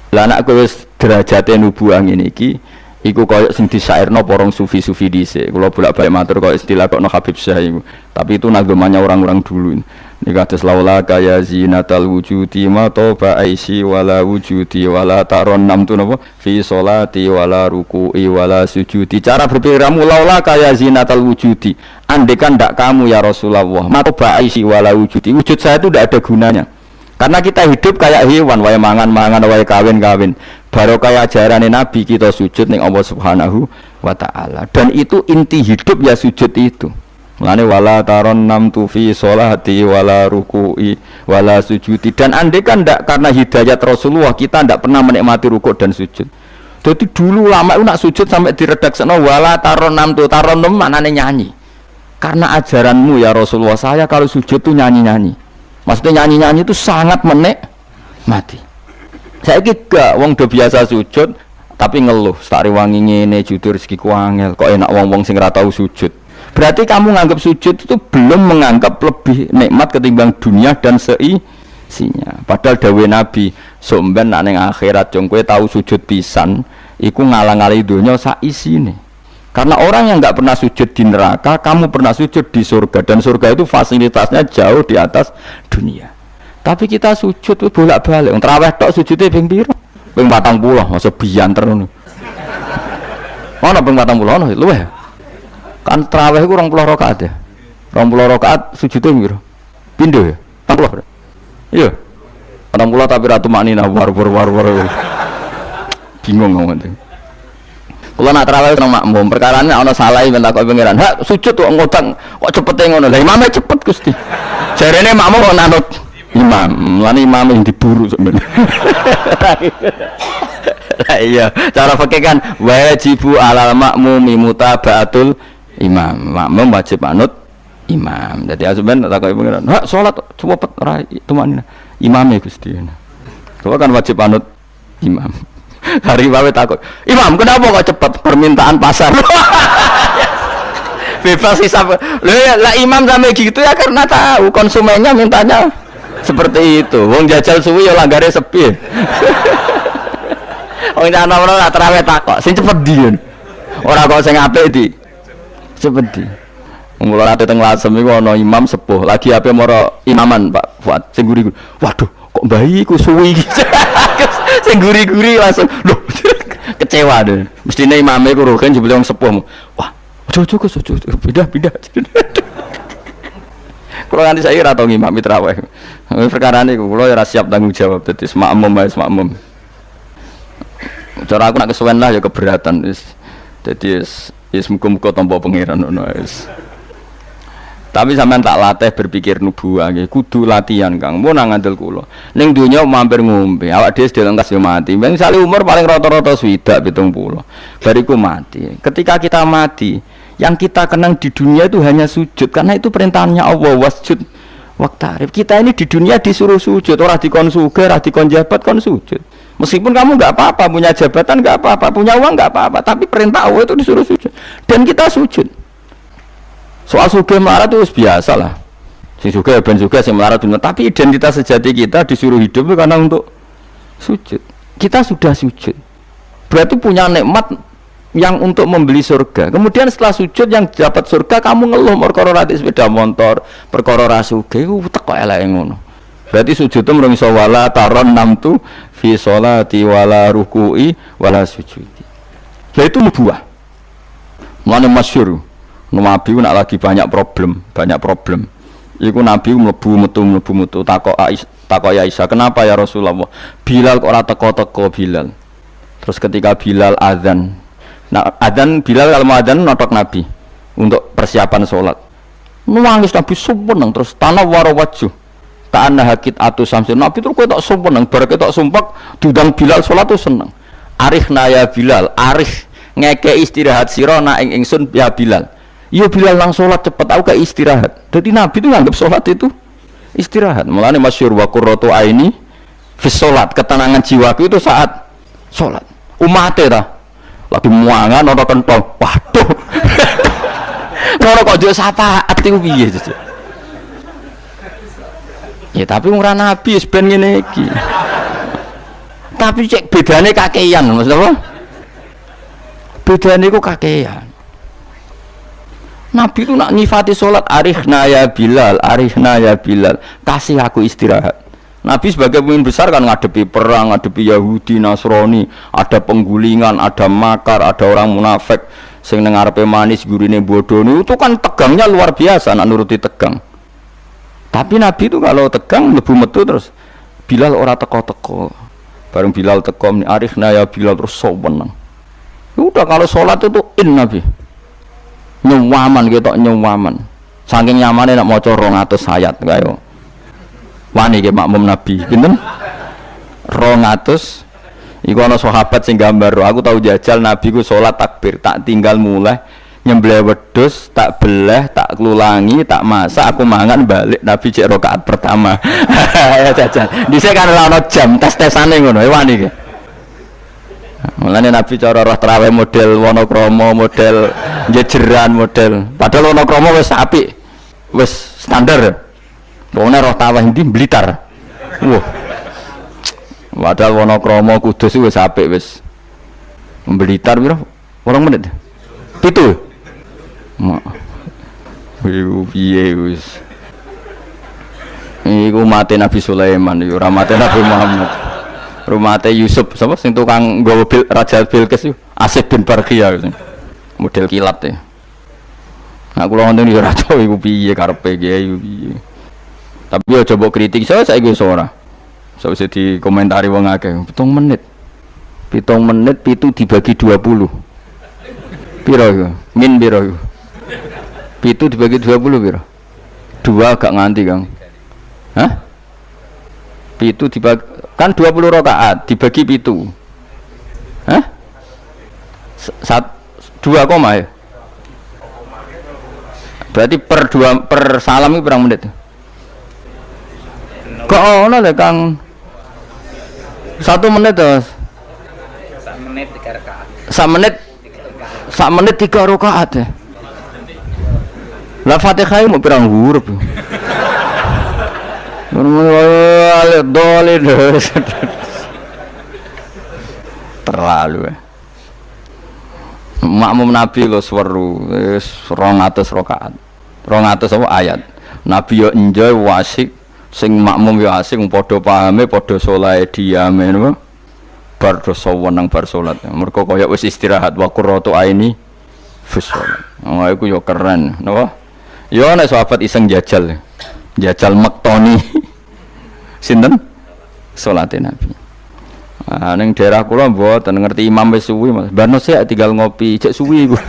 Lah anak kowe wis derajate nubuah ngene iki iku koyo sing disairno porong sufi-sufi dhisik. Kula bolak-balik matur koyo istilah kok no Habib Syah iku. Tapi itu nagamanya orang-orang dulu. Niki kados laula kaya zinatal wujudi ma toba aisi wala wujudi wala taron nam tu napa fi sholati wala ruku'i wala sujudi. Cara berpikirmu laula kaya zinatal wujudi. Andekan ndak kamu ya Rasulullah, ma toba aisi wala wujudi. Wujud saya itu ndak ada gunanya. Karena kita hidup kayak hewan, wae mangan-mangan, wae kawin-kawin. Baru kayak ajaran Nabi kita sujud ning Allah Subhanahu wa taala. Dan itu inti hidup ya sujud itu. Mulane wala taron nam tu fi sholati wala ruku'i wala sujudi. Dan andai kan ndak karena hidayat Rasulullah kita ndak pernah menikmati rukuk dan sujud. Jadi dulu lama itu nak sujud sampai diredaksekno wala taron nam tu taron nam maknane nyanyi. Karena ajaranmu ya Rasulullah, saya kalau sujud tuh nyanyi-nyanyi. Maksudnya nyanyi-nyanyi itu sangat menikmati. Saya gak wong do biasa sujud tapi ngeluh, tak rewangi ngene jujur rezekiku angel, kok enak wong-wong sing ora tau sujud. Berarti kamu nganggap sujud itu belum menganggap lebih nikmat ketimbang dunia dan seisinya. Padahal dawuh Nabi, somben nek ning akhirat jong kowe tau sujud pisan, iku ngalang-alangi donya sak isine. Karena orang yang nggak pernah sujud di neraka, kamu pernah sujud di surga, dan surga itu fasilitasnya jauh di atas dunia. Tapi kita sujud itu bolak-balik. Terawih tok sujudnya ping piro? Ping 40, masa bianter ngono. Ono ping 40 ono luwih. Kan terawih iku 20 rakaat ya. 20 rakaat sujudnya piro? Pindho ya? 40. Iya. 40 tapi ratu maknina war. Bingung ngomong. Kalau nak terawih nang makmum, perkarane ana salah men takok pangeran. Hak sujud kok ngodang, kok cepete ngono. Lah imame cepet Gusti. Jarene makmum kok nanut imam. Lan imam yang diburu sebenarnya. Lah iya, cara fikih kan wajibu alal makmumi mutabaatul imam. Makmum wajib manut imam. Jadi asaben takok pangeran. Hak salat cepet ora tumanina. Imame Gusti. Kok kan wajib manut imam. Hari bawe takut, Imam kenapa kok cepat permintaan pasar? Bebas hisab. Lah imam sampai gitu ya karena tahu konsumennya mintanya seperti itu. Wong jajal suwi ya langgare sepi. Wong ana-ana terawih takok, sing cepet ndi. Ora kok sing apik di. Cepet di. Mula ate teng Lasem iku ana imam sepuh, lagi ape mara imaman Pak Fuad sing guri. Waduh, kok bayi ku suwi iki. Sing guri-guri langsung loh kecewa deh. Mestine imame ku roken jebule wong sepuh. Wah, ojo pindah. Kula nganti saiki ora tau ngimami traweh. Perkara niku kula ora siap tanggung jawab dadi makmum. Cara aku nak kesuwen lah ya keberatan wis. Dadi wis muga-muga tampa pangeran ngono wis. Tapi sampean tak latih berpikir nubuwah nggih, kudu latihan Kang. Mun nang ngandel kula. Ning donya mampir ngombe, awak dhewe sedhe lengkas yo mati. Misale umur paling rata-rata 70. Bariku mati. Ketika kita mati, yang kita kenang di dunia itu hanya sujud karena itu perintahnya Allah wasjud waqtarib. Kita ini di dunia disuruh sujud, ora dikon sugih, ora dikon jabat kon sujud. Meskipun kamu enggak apa-apa, punya jabatan enggak apa-apa, punya uang enggak apa-apa, tapi perintah Allah itu disuruh sujud. Dan kita sujud. Soal sugih melarat itu biasa lah. Si sugih ben sugih, si melarat benar. Tapi identitas sejati kita disuruh hidup itu karena untuk sujud. Kita sudah sujud. Berarti punya nikmat yang untuk membeli surga. Kemudian setelah sujud yang dapat surga kamu ngeluh perkara rati sepeda motor, perkara ra sugih ku teko eleke ngono. Berarti sujud itu mrung iso wala taron namtu fi sholati wala ruku'i wala sujudi. Lah itu nubuwah. Mana masyhur. Nabi nak lagi banyak problem. Iku Nabi mlebu metu takok Aisyah, "Kenapa ya Rasulullah? Bilal kok ora teko-teko Bilal?" Terus ketika Bilal azan. Nah, azan Bilal kalau mau azan notok Nabi untuk persiapan sholat. Nangis Nabi sumpeng terus tanah warawaju. Ta'anna hakit atu samsin. Nabi terus ketok sumpeng bar ketok sumpek diundang Bilal sholat tuh seneng. Arihna ya Bilal, arih ngeke istirahat sira nak ing ingsun ya Bilal. Iya Bilal lang sholat cepet, aku kayak istirahat. Jadi Nabi itu nganggap sholat itu istirahat. Mulane masyhur wa qurratu aini fi sholat, ketenangan jiwaku itu saat sholat. Umate ta lagi muangan ana kentong. Waduh. Ngono kok yo syafaat iku piye to? Ya tapi ora Nabi wis ben ngene iki. Tapi cek bedane kakean, maksud apa? Bedane kok kakean. Nabi itu nak nyifati sholat arihna ya Bilal, kasih aku istirahat. Nabi sebagai pemimpin besar kan ngadepi perang, ngadepi Yahudi, Nasrani, ada penggulingan, ada makar, ada orang munafik sing nang ngarepe manis gurine bodoh itu kan tegangnya luar biasa nak nuruti tegang. Tapi Nabi itu kalau tegang mlebu metu terus Bilal ora teko-teko. Bareng Bilal teko arihna ya Bilal terus soweneng. Udah kalau sholat itu Nabi nyawaman gitu, nyawaman saking nyamannya nak maca 200 ayat kaya wani ke makmum Nabi pinten 200 iku ana sahabat sing gambar aku tahu jajal Nabi ku salat takbir tak tinggal mulai nyembelih wedhus tak beleh tak klulangi tak masak aku mangan balik Nabi cek rakaat pertama ya jajal dhisik kan ana jam tes-tesane ngono wani ke. Mulane Nabi cara roh traweh model Wonokromo, model jejeran, model padahal Wonokromo wis apik, wis standar. Wong roh traweh ndi Blitar. Wah. Padahal Wonokromo Kudus wis apik wis. Blitar piro? 8 menit. 7. Iku piye wis. Iku mate Nabi Sulaiman, yo ora mate Nabi Muhammad. Rumahnya Yusuf, siapa sing tukang nggawa Raja Bilqis itu Asif bin Barqiyah model kilat ya. Nah kula ngoten yo ora tau iku piye karepe kiai piye. Tapi yo coba kritik saya saiki wis ora. Sawise dikomentari wong akeh 7 menit. 7 menit pitu dibagi 20. Piro iku? Min piro iku? Pitu dibagi 20 piro? 2 gak nganti, Kang. Hah? Pitu dibagi kan 20 rakaat dibagi pitu. Hah? 2 koma ya? Berarti per salam itu berapa menit? Kok ono lho Kang? 1 menit terus. 1 menit 3 rakaat. 1 menit 3 rakaat ya. Lah Fatihah mau pirang huruf. Terlalu ya. Makmum Nabi lo seru 200 rakaat 200 apa ayat Nabi yo enjoy wasik sing makmum yo asik padha pahame padha saleh diame napa bar do sawenang bar salat mergo kaya wis istirahat wa qurratu aini fi salat. Oh iku yo keren napa yo nek sahabat iseng jajal mektoni sinten salate Nabi. Ah ning daerah kula mboten ngerti imam wis suwi Mas. Barno sik tinggal ngopi cek suwi iku.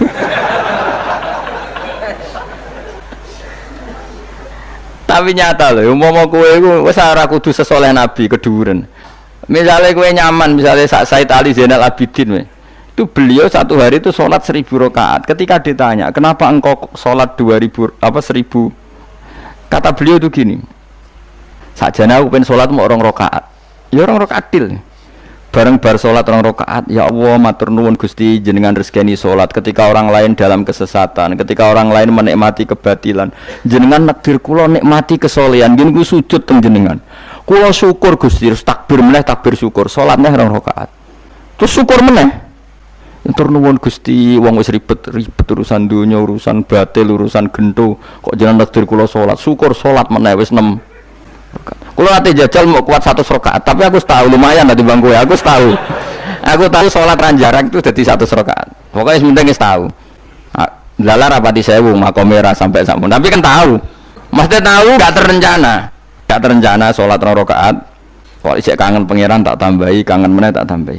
Tapi nyata lho, umpama kowe iku wis ora kudu sesoleh Nabi keduren. Misalnya kowe nyaman, misalnya Said Ali Zainal Abidin, itu beliau satu hari itu sholat 1000 rakaat. Ketika ditanya, kenapa engkau sholat 1000 kata beliau itu gini, sakjane aku pengen sholat mau 2 rakaat. Ya 2 rakaat til. Bareng bar sholat 2 rakaat, ya Allah matur nuwun Gusti jenengan rezekani sholat ketika orang lain dalam kesesatan, ketika orang lain menikmati kebatilan, jenengan nakdir kula nikmati kesolehan, nggih niku sujud teng jenengan. Kula syukur Gusti, terus takbir meneh takbir syukur, sholat neh 2 rakaat. Terus syukur meneh. Matur nuwun Gusti, wong wis ribet urusan dunya, urusan batil, urusan gento, kok jenengan nakdir kula sholat, syukur sholat meneh wis 6. Kalau nanti jajal mau kuat 100 rakaat, tapi aku tahu lumayan nanti bang gue, aku tahu sholat ranjarak itu jadi 100 rakaat. Pokoknya sementing tahu. Lala rapati sewu makomera sampai sampun, tapi kan tahu, maksudnya tahu nggak terencana sholat 2 rakaat. Kalau isek kangen pangeran tak tambahi, kangen meneh tak tambahi.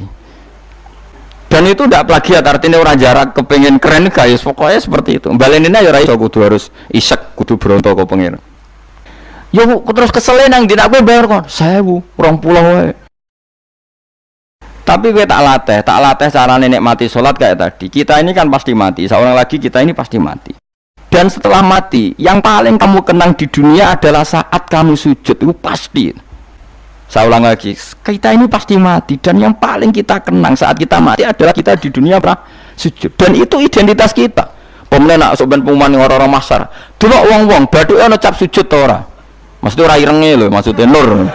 Dan itu tidak plagiat, artinya orang jarak kepengen keren guys, pokoknya seperti itu. Baleninnya ya raiso kudu harus isek, kudu berontok ke pangeran. Yo terus kesel nang dina kowe bayar kon 1000 20 wae. Tapi kowe tak latih carane nikmati salat kayak tadi. Kita ini kan pasti mati, seorang lagi kita ini pasti mati. Dan setelah mati, yang paling kamu kenang di dunia adalah saat kamu sujud, itu pasti. Saya ulang lagi, kita ini pasti mati dan yang paling kita kenang saat kita mati adalah kita di dunia sujud. Dan itu identitas kita. Pemenang nak soben pengumuman orang-orang masar. Delok wong-wong bathuke ana cap sujud ta ora? Maksudnya ora irenge lho, maksudnya nur.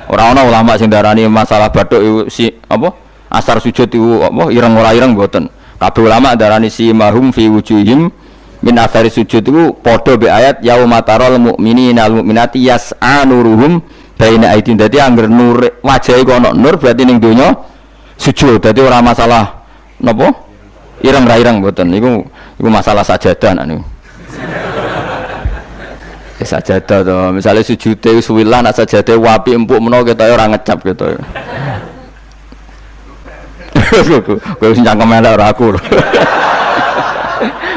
Ora ana ulama sing darani masalah bathuk si apa? Asar sujud iku apa ireng ora ireng mboten. Kabeh ulama darani si mahum fi wujuhim min athari sujud iku padha be ayat yauma taral mu'minina al mu'minati yas'a nuruhum baina aidin. Dadi angger nur wajahe kok ana nur berarti ning donya sujud. Dadi ora masalah napa? Ireng ra ireng mboten. Iku masalah sajadah niku. Sajadah to, misalnya sujude suwilan asa sajadah wapi empuk menawa ketok ora ngecap gitu. Kowe sing cangkem elek ora aku.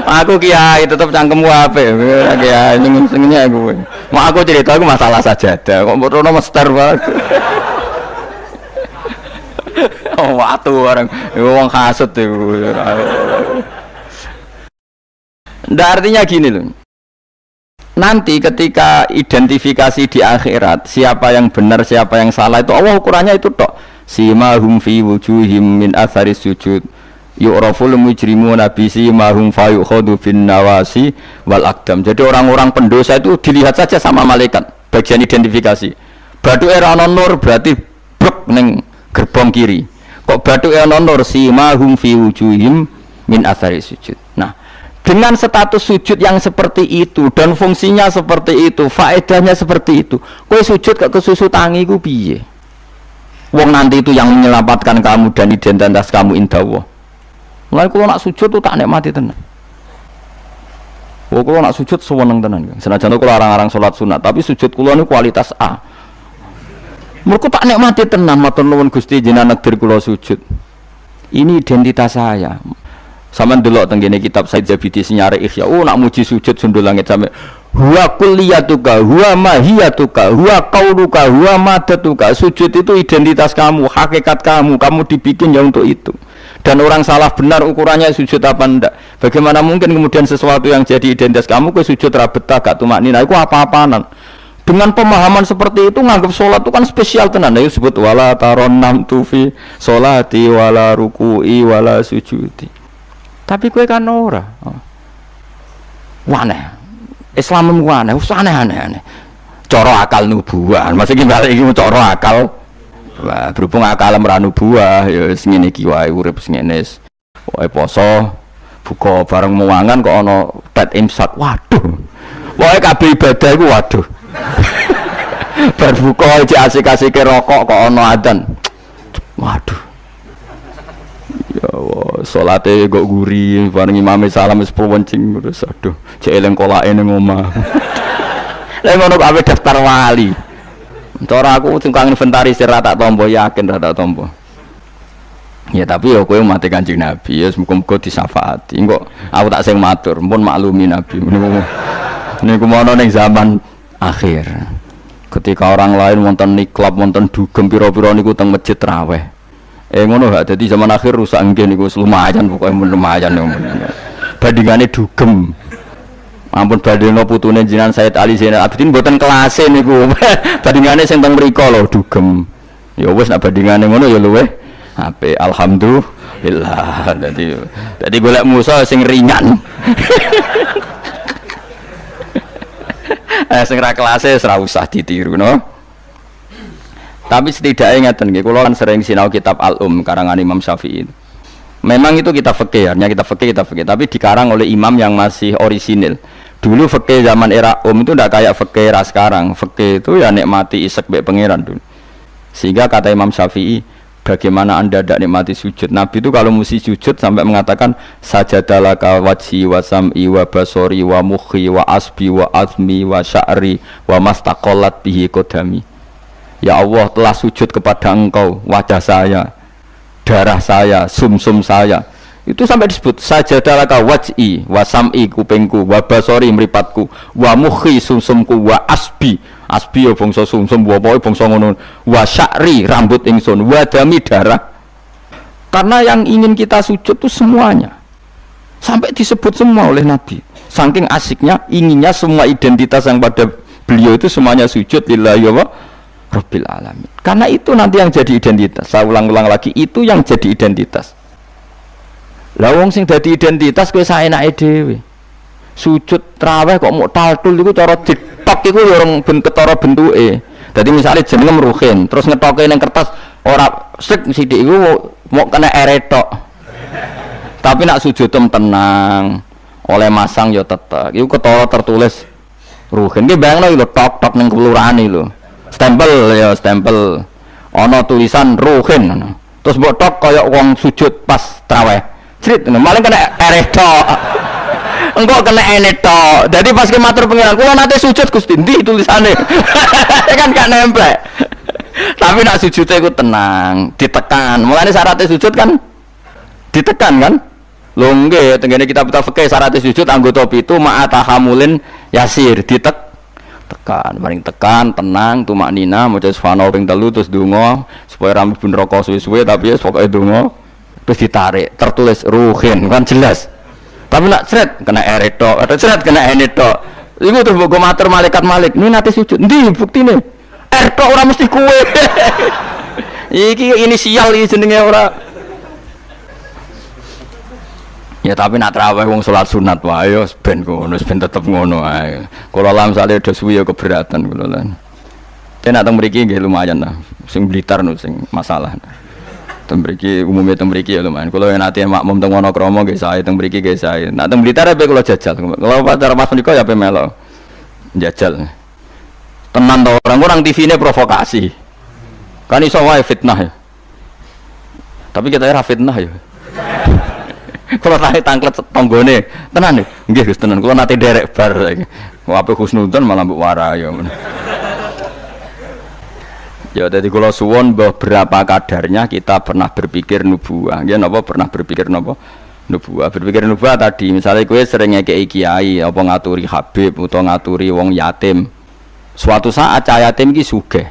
Aku kiai tetep cangkemmu apik. Kiai senengnya aku. Mau aku cerita aku masalah sajadah, kok mbok rono mester banget. Oh, watu orang wong hasud iku. Ndak artinya gini loh. Nanti ketika identifikasi di akhirat siapa yang benar siapa yang salah itu Allah ukurannya itu tok. Simahum fi wujuhim min athari sujud yu'raful mujrimuna bi simahum fayukhadu bin nawasi wal aqdam. Jadi orang-orang pendosa itu dilihat saja sama malaikat bagian identifikasi. Bathuke ana nur berarti brek ning gerbong kiri. Kok bathuke ana nur simahum fi wujuhim min athari sujud. Nah, dengan status sujud yang seperti itu dan fungsinya seperti itu, faedahnya seperti itu, kowe sujud ke kesusu tangi ku piye? Wong nanti itu yang menyelamatkan kamu dan identitas kamu indah Allah. Mulai kalau nak sujud tuh tak nikmati tenan. Kalau nak sujud seweneng tenan. Senajan kalau larang-larang sholat sunat, tapi sujud kula ini kualitas A. Mereka tak nikmati tenan, matur nuwun Gusti jenengan negdir kula sujud. Ini identitas saya. Sama delok tenggene kitab Said Zabidi Sinyare Ihya. Oh nak muji sujud sundul langit sampe huwa kulliyatuka huwa mahiyatuka huwa qauluka huwa madatuka. Sujud itu identitas kamu, hakikat kamu dibikin ya untuk itu. Dan orang salah benar ukurannya sujud apa ndak. Bagaimana mungkin kemudian sesuatu yang jadi identitas kamu ke sujud ra betah gak tumaknina iku apa-apanan. Dengan pemahaman seperti itu nganggap sholat itu kan spesial tenan. Ayo sebut wala taronam tufi sholati wala ruku'i wala sujudi. Tapi kowe kan ora. Waneh. Islam waneh, aneh-aneh. Cara akal nubuah. Maksud balik iki cara akal. Wah, berhubung akal ora nubuah ya wis ngene iki wae urip ngene. Wae poso, buka bareng muangan kok ana tet imsak. Waduh. Pokoke kabeh ibadah iku waduh. Bar buka iki asik-asike rokok kok ana adzan. Waduh. Ya Allah, salate kok guri, bareng imame salam wis pewencing terus aduh, cek eling kolake ning omah. Lah ngono kok ape daftar wali. Cara aku sing kang inventarisir ra tak tampa yakin ra tak tampa. Ya tapi ya kowe mati Kanjeng Nabi, ya muga-muga disyafaati. Engko aku tak sing matur, mumpun maklumi Nabi. Niku mono ning zaman akhir. Ketika orang lain wonten niklab, wonten dugem pira-pira niku teng masjid tarawih. Ngono gak dadi zaman akhir rusak nggih niku lumayan pokoke lumayan. Bandingane dugem. Ampun badheno putune jenengan Said Ali Zainal Abidin mboten kelase niku. Bandingane sing teng mriku lho dugem. Ya wis nek bandingane ngono ya luweh apik. Alhamdulillah. Dadi golek musuh sing ringan. Sing ra kelase ora usah ditiru no. Tapi setidaknya ngeten nggih, kula kan sering sinau kitab karangan Imam Syafi'i. Memang itu kita fikih, tapi dikarang oleh imam yang masih orisinil. Dulu fikih zaman era itu ndak kayak fikih era sekarang. Fikih itu ya nikmati isek mbek pangeran dulu. Sehingga kata Imam Syafi'i, bagaimana Anda tidak nikmati sujud? Nabi itu kalau mesti sujud sampai mengatakan sajadalaka wajhi wa sam'i wa basori wa mukhi wa asbi wa azmi wa sya'ri wa mastaqallat bihi qadami. Ya Allah, telah sujud kepada Engkau wajah saya, darah saya, sumsum saya. Itu sampai disebut sajadalaka wajhi wa sam'i kupingku wa basori mripatku wa mukhi sumsumku wa asbi ya bangsa sumsum wa pokoke bangsa ngono wa sya'ri rambut ingsun wa dami darah. Karena yang ingin kita sujud itu semuanya. Sampai disebut semua oleh Nabi. Saking asiknya inginnya semua identitas yang pada beliau itu semuanya sujud lillahi wa rabbil alamin. Karena itu nanti yang jadi identitas. Saya ulang-ulang lagi, itu yang jadi identitas. Lah wong sing dadi identitas kowe saenake dhewe. Sujud traweh kok mau taltul iku cara ditok iku ya orang ketara bentuke. Dadi misale jenenge Ruhin, terus ngetoke ning kertas ora sik sithik iku mau kena eretok. Tapi nak sujud tenang, oleh masang ya tetep. Iku ketara tertulis Ruhin. Ki bayangno lho tok-tok ning kelurahane lho. Stempel. Ana tulisan Ruhin. Terus mbok tok kaya wong sujud pas traweh. Crit, malah kena eretok. Engkau kena enetok. Jadi pas ke matur pengiran, kalau nanti sujud Gusti, ndi tulisannya? Kan gak nempel. Tapi nak sujudnya itu tenang, ditekan. Mulanya syaratnya sujud kan ditekan kan? Lho nggih, tenggene kita fikih syaratnya sujud anggota itu ma'atahamulin yasir, tekan, paling tekan, tenang, tumak nina, maca subhanallah ping 3 terus donga supaya rambut pun rokok suwe-suwe tapi ya pokoke donga terus ditarik, tertulis Ruhin kan jelas. Tapi nak seret kena eretok, atau seret kena enetok. Iku terus mbok matur malaikat Malik, "Ini nate sujud." Ndi buktine? Eretok ora mesti kuwe. Iki inisial iki jenenge ora. Ya tapi nak traweh wong salat sunat wae ya ben ngono, ben tetep ngono ae. Kula lam sale do suwi ya keberatan kula lan. Ten teng mriki nggih lumayan lah. Sing Blitar no sing masalah. Teng mriki umume teng mriki ya lumayan. Kula yen ate makmum teng Wonokromo nggih sae, teng mriki nggih sae. Nak teng Blitar ape kula jajal. Kalau pacar Mas menika ya ape melo. Jajal. Tenan to orang-orang TV-ne provokasi. Kan iso wae fitnah ya. Tapi kita ora fitnah ya. Kalau nate tangklet tonggone, tenan nih, nggih Gus tenan. Kalau nate derek bar, wape husnudzon malah mbok warayo. Ya, jadi kalau suwon beberapa kadarnya kita pernah berpikir nubuah. Ya, napa pernah berpikir napa nubuah? Berpikir nubuah tadi, misalnya kowe sering ngekeki kiai, apa ngaturi Habib, utawa ngaturi wong yatim. Suatu saat cah yatim iki sugih.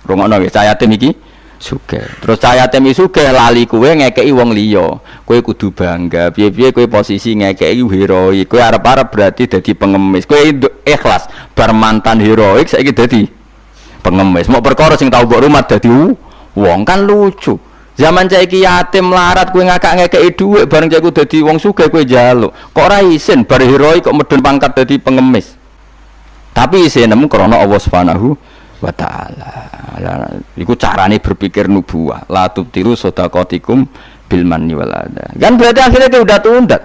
Rungokno nggih, cah yatim iki sugih. Terus cah yatim iki sugih lali kowe ngekeki wong liya. Kowe kudu bangga. Piye-piye kowe posisi ngekeki heroik. Kowe arep-arep berarti dadi pengemis. Kowe ikhlas bar mantan heroik saiki dadi pengemis. Mau perkara sing tau mbok rumah dadi wong kan lucu. Zaman saiki yatim melarat kowe ngakak ngekeki dhuwit bareng cah iku dadi wong sugih kowe njaluk. Kok ora isin bar heroik kok medun pangkat dadi pengemis. Tapi isin nemu krana Allah Subhanahu wa ta'ala. Iku carane berpikir nubuah. La tubtilu shadaqatikum bil manni wal adha. Kan berarti akhirnya dia udah tundat.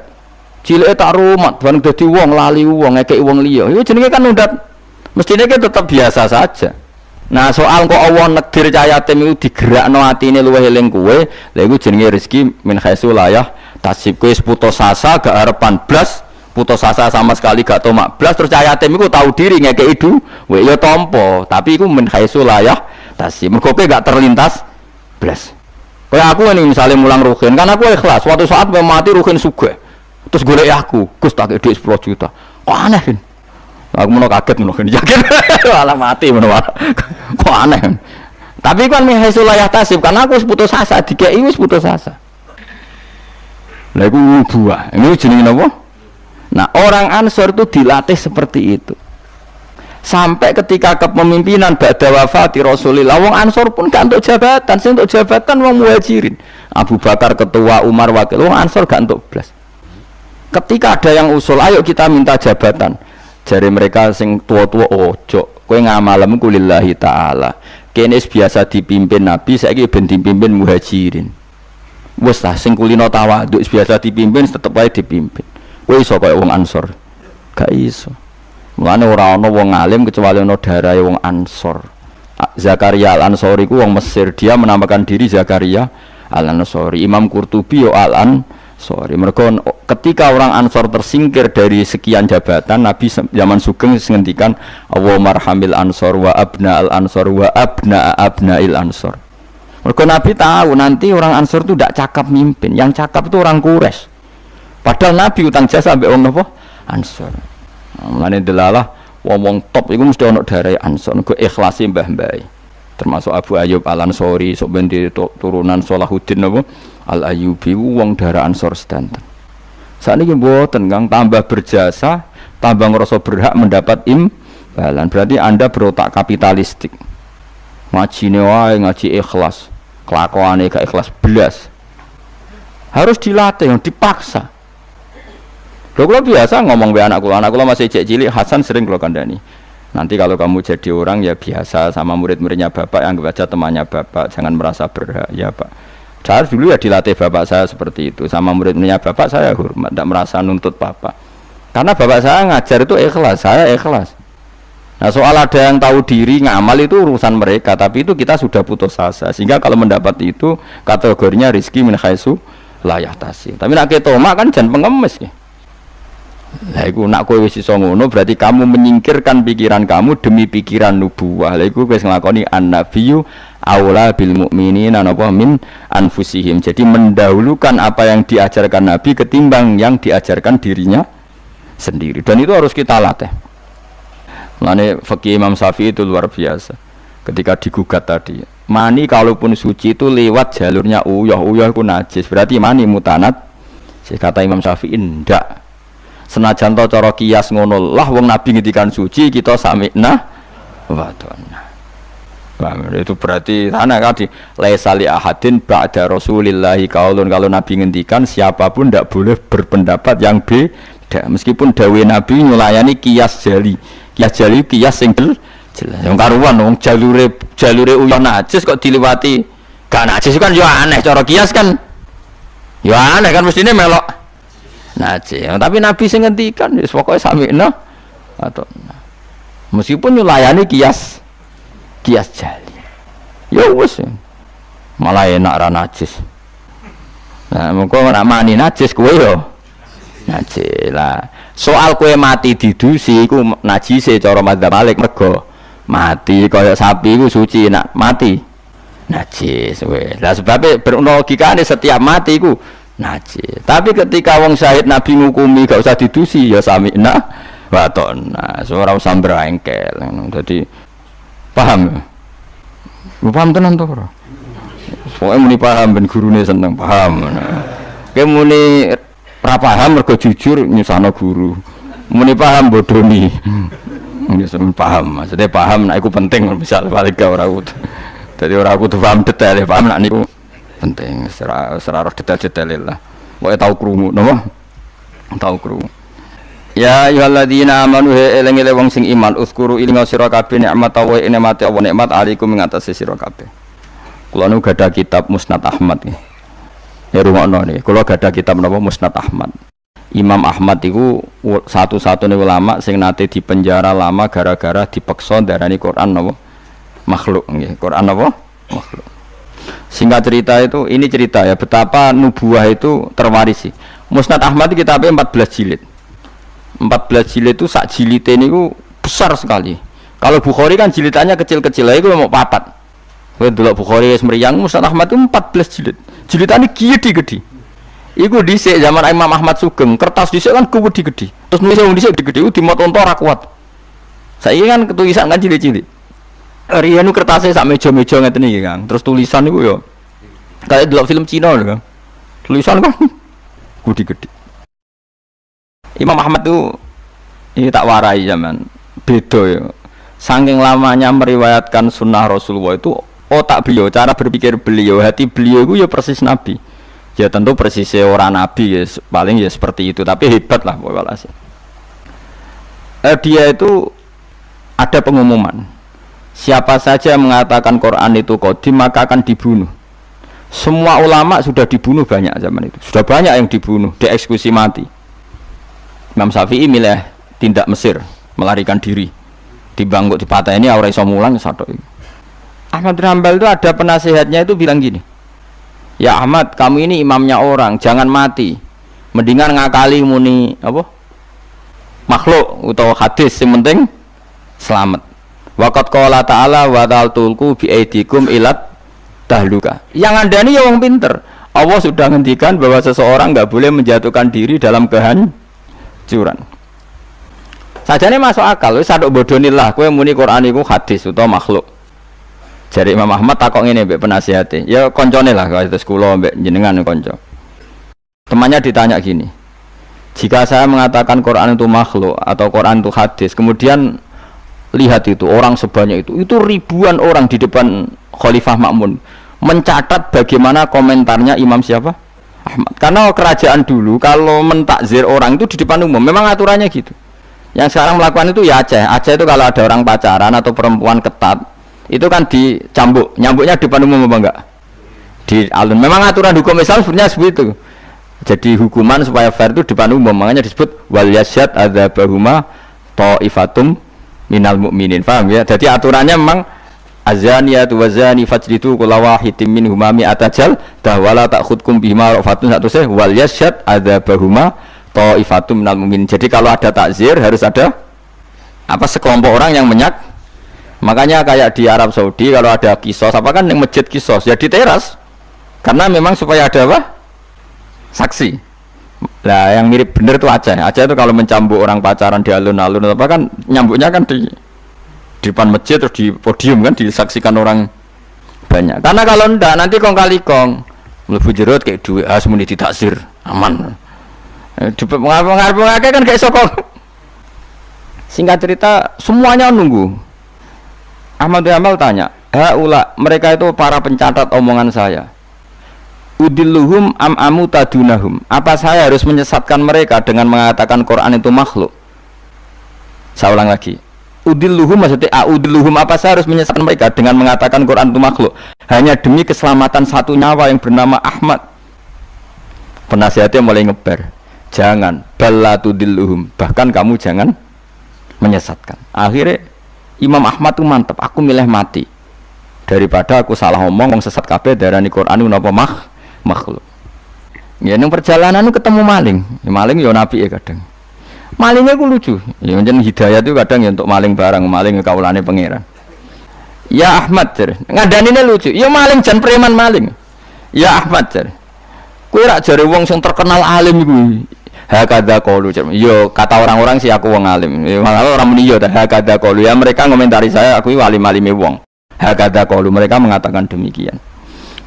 Cileke tak rumat bareng dadi wong lali wong ngekeki wong liya. Iku jenenge kan undat. Mestine ki tetap biasa saja. Nah, soal kok Allah negdir cah yatim iku digerakno atine luwih eling kowe, lha iku jenenge rezeki min khaisu layah tasib kowe putus asa gak arepan blas. Putus asa sama sekali gak tomak blas terus cah yatim iku tahu diri ngekeki dhuwit ya tampa tapi iku min khaisu layah tasib mergo kowe gak terlintas blas. Kaya aku ini misalnya mulang Ruhin kan aku ikhlas suatu saat mati Ruhin sugih terus golek aku Gus tak dhuwit 10 juta kok aneh kan Aku mau kaget mau yakin malah mati mau kok aneh. Tapi kan mihaisul layah tasib karena aku putus asa, dikei wis putus asa. Lah iku buah. Ini jenenge napa? Nah, orang Ansor itu dilatih seperti itu. Sampai ketika kepemimpinan ba'da wafati Rasulillah, wong Ansor pun gak untuk jabatan, sing untuk jabatan wong Muhajirin. Abu Bakar ketua, Umar wakil, wong Ansor gak untuk blas. Ketika ada yang usul, ayo kita minta jabatan. Jari mereka sing tua-tua ojo, kowe ngamalem ku lillahi taala. Kene biasa dipimpin Nabi, saiki ben dipimpin Muhajirin. Wes lah sing kulino tawadhu biasa dipimpin tetep wae dipimpin. Kowe iso kaya wong Ansor. Gak iso. Mulane ora ana wong alim kecuali ana darahe wong Ansor. Zakaria Al-Ansori ku wong Mesir, dia menamakan diri Zakaria Al-Ansori. Imam Qurtubi yo Al-Ansori. Mergo ketika orang Ansor tersingkir dari sekian jabatan, Nabi zaman Sugeng ngendikan Allahumma arhamil Ansor wa abna al-Ansor wa abna abnail Ansor. Mergo Nabi tahu nanti orang Ansor itu tidak cakap mimpin, yang cakap itu orang Quraisy. Padahal Nabi utang jasa ambek wong napa? Ansor. Mulane delalah wong top iku mesti ana darai Ansor, nggo ikhlasi mbah-mbah. Termasuk Abu Ayyub Al-Ansori, sok ben turunan Salahuddin napa? Al-Ayyubi wong darah Ansor sedanten. Sakniki mboten Kang, tambah berjasa, tambah ngerasa berhak mendapat imbalan. Berarti Anda berotak kapitalistik. Ngajine wae ngaji ikhlas, kelakuane gak ikhlas belas. Harus dilatih, dipaksa. Lho kula biasa ngomong be anak kula masih cilik, Hasan sering kula kandhani. Nanti kalau kamu jadi orang ya biasa sama murid-muridnya bapak, yang baca temannya bapak, jangan merasa berhak ya pak. Saya dulu ya dilatih bapak saya seperti itu, sama murid-muridnya bapak saya hormat, tidak merasa nuntut bapak. Karena bapak saya ngajar itu ikhlas, saya ikhlas. Nah soal ada yang tahu diri ngamal itu urusan mereka, tapi itu kita sudah putus asa. Sehingga kalau mendapat itu kategorinya rizki min khaisu la yahtasib. Tapi nak ketoma kan jangan pengemis ya. Lah iku nak kowe wis iso ngono berarti kamu menyingkirkan pikiran kamu demi pikiran nubuwah. Lah iku wis nglakoni an-nabiyyu aula bil mukminina napa min anfusihim. Jadi mendahulukan apa yang diajarkan Nabi ketimbang yang diajarkan dirinya sendiri. Dan itu harus kita latih. Mulane fikih Imam Syafi'i itu luar biasa. Ketika digugat tadi, mani kalaupun suci itu lewat jalurnya uyah itu najis. Berarti mani mutanat. Kata Imam Syafi'i ndak. Senajan to cara kias ngono lah wong Nabi ngendikan suci kita sami'na wa ta'na. Itu berarti tanah kali laisa li ahadin ba'da Rasulillahi qaulun. Kalau Nabi ngendikan siapapun tidak boleh berpendapat yang beda meskipun dawuh Nabi nyulayani kias jali. Kias jali kias sing jelas. Yang karuan wong jalure uyah najis kok diliwati gak najis kan yo aneh cara kias kan. Yo aneh kan mestine melok najis. Tapi Nabi sing ngendikan wis pokoke sami'na atau meskipun nyulayani kias jali. Ya wis. Malah enak ra najis. Nah, mengko ora mani najis kowe yo najis lah. Soal kowe mati didusi iku najise cara madzhab Malik mergo mati kaya sapi iku suci nak mati najis weh. Lah sebab berlogikane setiap mati iku najis. Tapi ketika wong syahid Nabi ngukumi gak usah didusi ya sami'na wa ta'na. Ora usah brengkel. Jadi paham ya? Paham tenan to ora? Pokoke muni paham ben gurune seneng paham. Kowe muni ra paham mergo jujur nyusahno guru. Muni paham bodoni. Ya paham. Maksudnya paham nek iku penting misal balik ora kudu. Dadi ora kudu paham detail, paham nek niku penting secara detail-detail lah. Wae tau krungu napa? Tau krungu. Ya ayyuhalladzina amanu eling-eling wong sing iman uzkuru ilinga sira kabeh nikmat wa nikmate Allah nikmat alaikum ing atase sira kabeh. Kula nu gadah kitab Musnad Ahmad nggih. Ya rungokno niki, kula gadah kitab napa Musnad Ahmad. Imam Ahmad iku satu-satunya ulama sing nate dipenjara lama gara-gara dipeksa darani Quran napa? Makhluk nggih. Quran napa? Makhluk. Singkat cerita itu, ini cerita ya betapa nubuah itu terwarisi. Musnad Ahmad itu kitabnya 14 jilid. 14 jilid itu sak jilid ini besar sekali. Kalau Bukhari kan jilidannya kecil-kecil, itu mau papat. Kalau dulu Bukhari semeriang, Musnad Ahmad itu 14 jilid. Jilidannya gede-gede. Iku dhisik zaman Imam Ahmad Sugeng, kertas dhisik kan gede-gede. Terus nulis wong dhisik gede-gede, itu dimot onto ora kuat. Saiki kan tulisan kan cilik-cilik. Riyen kertasnya sak meja-meja ngeten iki, Kang. Terus tulisan niku yo kayak delok film Cina lho, Kang. Tulisan kan gede-gede. Imam Ahmad tuh ini tak warai zaman beda ya. Saking lamanya meriwayatkan sunnah Rasulullah itu otak beliau, cara berpikir beliau, hati beliau itu ya persis Nabi. Ya tentu persisnya orang Nabi ya paling ya seperti itu, tapi hebat lah walhasil. Dia itu ada pengumuman. Siapa saja yang mengatakan Quran itu qadim maka akan dibunuh. Semua ulama sudah dibunuh banyak zaman itu. Sudah banyak yang dibunuh, dieksekusi mati. Imam Syafi'i milih tindak Mesir, melarikan diri. Dibangkut dipateni ora iso mulang satok. Ahmad bin Hanbal itu ada penasihatnya itu bilang gini. Ya Ahmad, kamu ini imamnya orang, jangan mati. Mendingan ngakali muni apa? Makhluk atau hadis yang penting selamat. Waqat qala ta'ala wa ta'altulku bi aidikum ilat tahluka. Yang andani ya wong pinter. Allah sudah ngendikan bahwa seseorang enggak boleh menjatuhkan diri dalam kehancuran. Sajane masuk akal, wis sadok bodonilah kowe muni Quran iku hadis utawa makhluk. Jare Imam Ahmad takok ngene mbek penasihate. Ya koncone lah kados kula mbek jenengan kanca. Temannya ditanya gini. Jika saya mengatakan Quran itu makhluk atau Quran itu hadis, kemudian lihat itu orang sebanyak itu ribuan orang di depan Khalifah Ma'mun mencatat bagaimana komentarnya Imam siapa? Ahmad. Karena kerajaan dulu kalau mentakzir orang itu di depan umum, memang aturannya gitu. Yang sekarang melakukan itu ya Aceh. Aceh itu kalau ada orang pacaran atau perempuan ketat, itu kan dicambuk, nyambuknya di depan umum apa enggak? Di alun. Memang aturan hukum Islam sebenarnya seperti itu. Jadi hukuman supaya fair itu di depan umum, makanya disebut wal yasyad adzabahuma ta'ifatum minal mu'minin. Paham ya? Jadi aturannya memang azaniyatu wazani fajlidu kulla wahidin minhuma mi'ata jaldah wala ta'khudkum bihima rafatun satu seh wal yasyad adzabahuma ta'ifatum minal mu'minin. Jadi kalau ada takzir harus ada apa sekelompok orang yang makanya kayak di Arab Saudi kalau ada kisos apa kan yang masjid kisos ya di teras karena memang supaya ada apa saksi. Nah yang mirip bener tuh Aceh itu kalau mencambuk orang pacaran di alun-alun apa kan nyambuknya kan di depan masjid terus di podium kan disaksikan orang banyak. Karena kalau ndak nanti kong kali kong mlebu jerut kayak duit asmuni ditaksir aman. Di pengarep-pengarep kan kayak sokong. Singkat cerita semuanya nunggu. Ahmad bin Hanbal tanya, haula mereka itu para pencatat omongan saya. Udilluhum am amu tadunahum. Apa saya harus menyesatkan mereka dengan mengatakan Quran itu makhluk? Saya ulang lagi. Udilluhum maksudnya udilluhum apa saya harus menyesatkan mereka dengan mengatakan Quran itu makhluk hanya demi keselamatan satu nyawa yang bernama Ahmad. Penasihatnya mulai ngeber. Jangan ballatudilluhum. Bahkan kamu jangan menyesatkan. Akhirnya Imam Ahmad itu mantap, aku milih mati daripada aku salah ngomong sesat kabeh darani Quran itu napa makhluk. Ya ning perjalanan itu ketemu maling. Ya, maling ya nabi ya kadang. Malingnya ku lucu. Ya njen hidayah itu kadang ya untuk maling barang, maling kaulane pangeran. Ya Ahmad jar, ngadanine lucu. Ya maling jan preman maling. Ya Ahmad jar. Kowe rak jare wong sing terkenal alim iku. Hakadha qaulu. Yo kata orang-orang sih aku wong alim. Malah orang muni yo hakadha qaulu. Ya mereka ngomentari saya aku alim-alime wong. Hakadha qaulu mereka mengatakan demikian.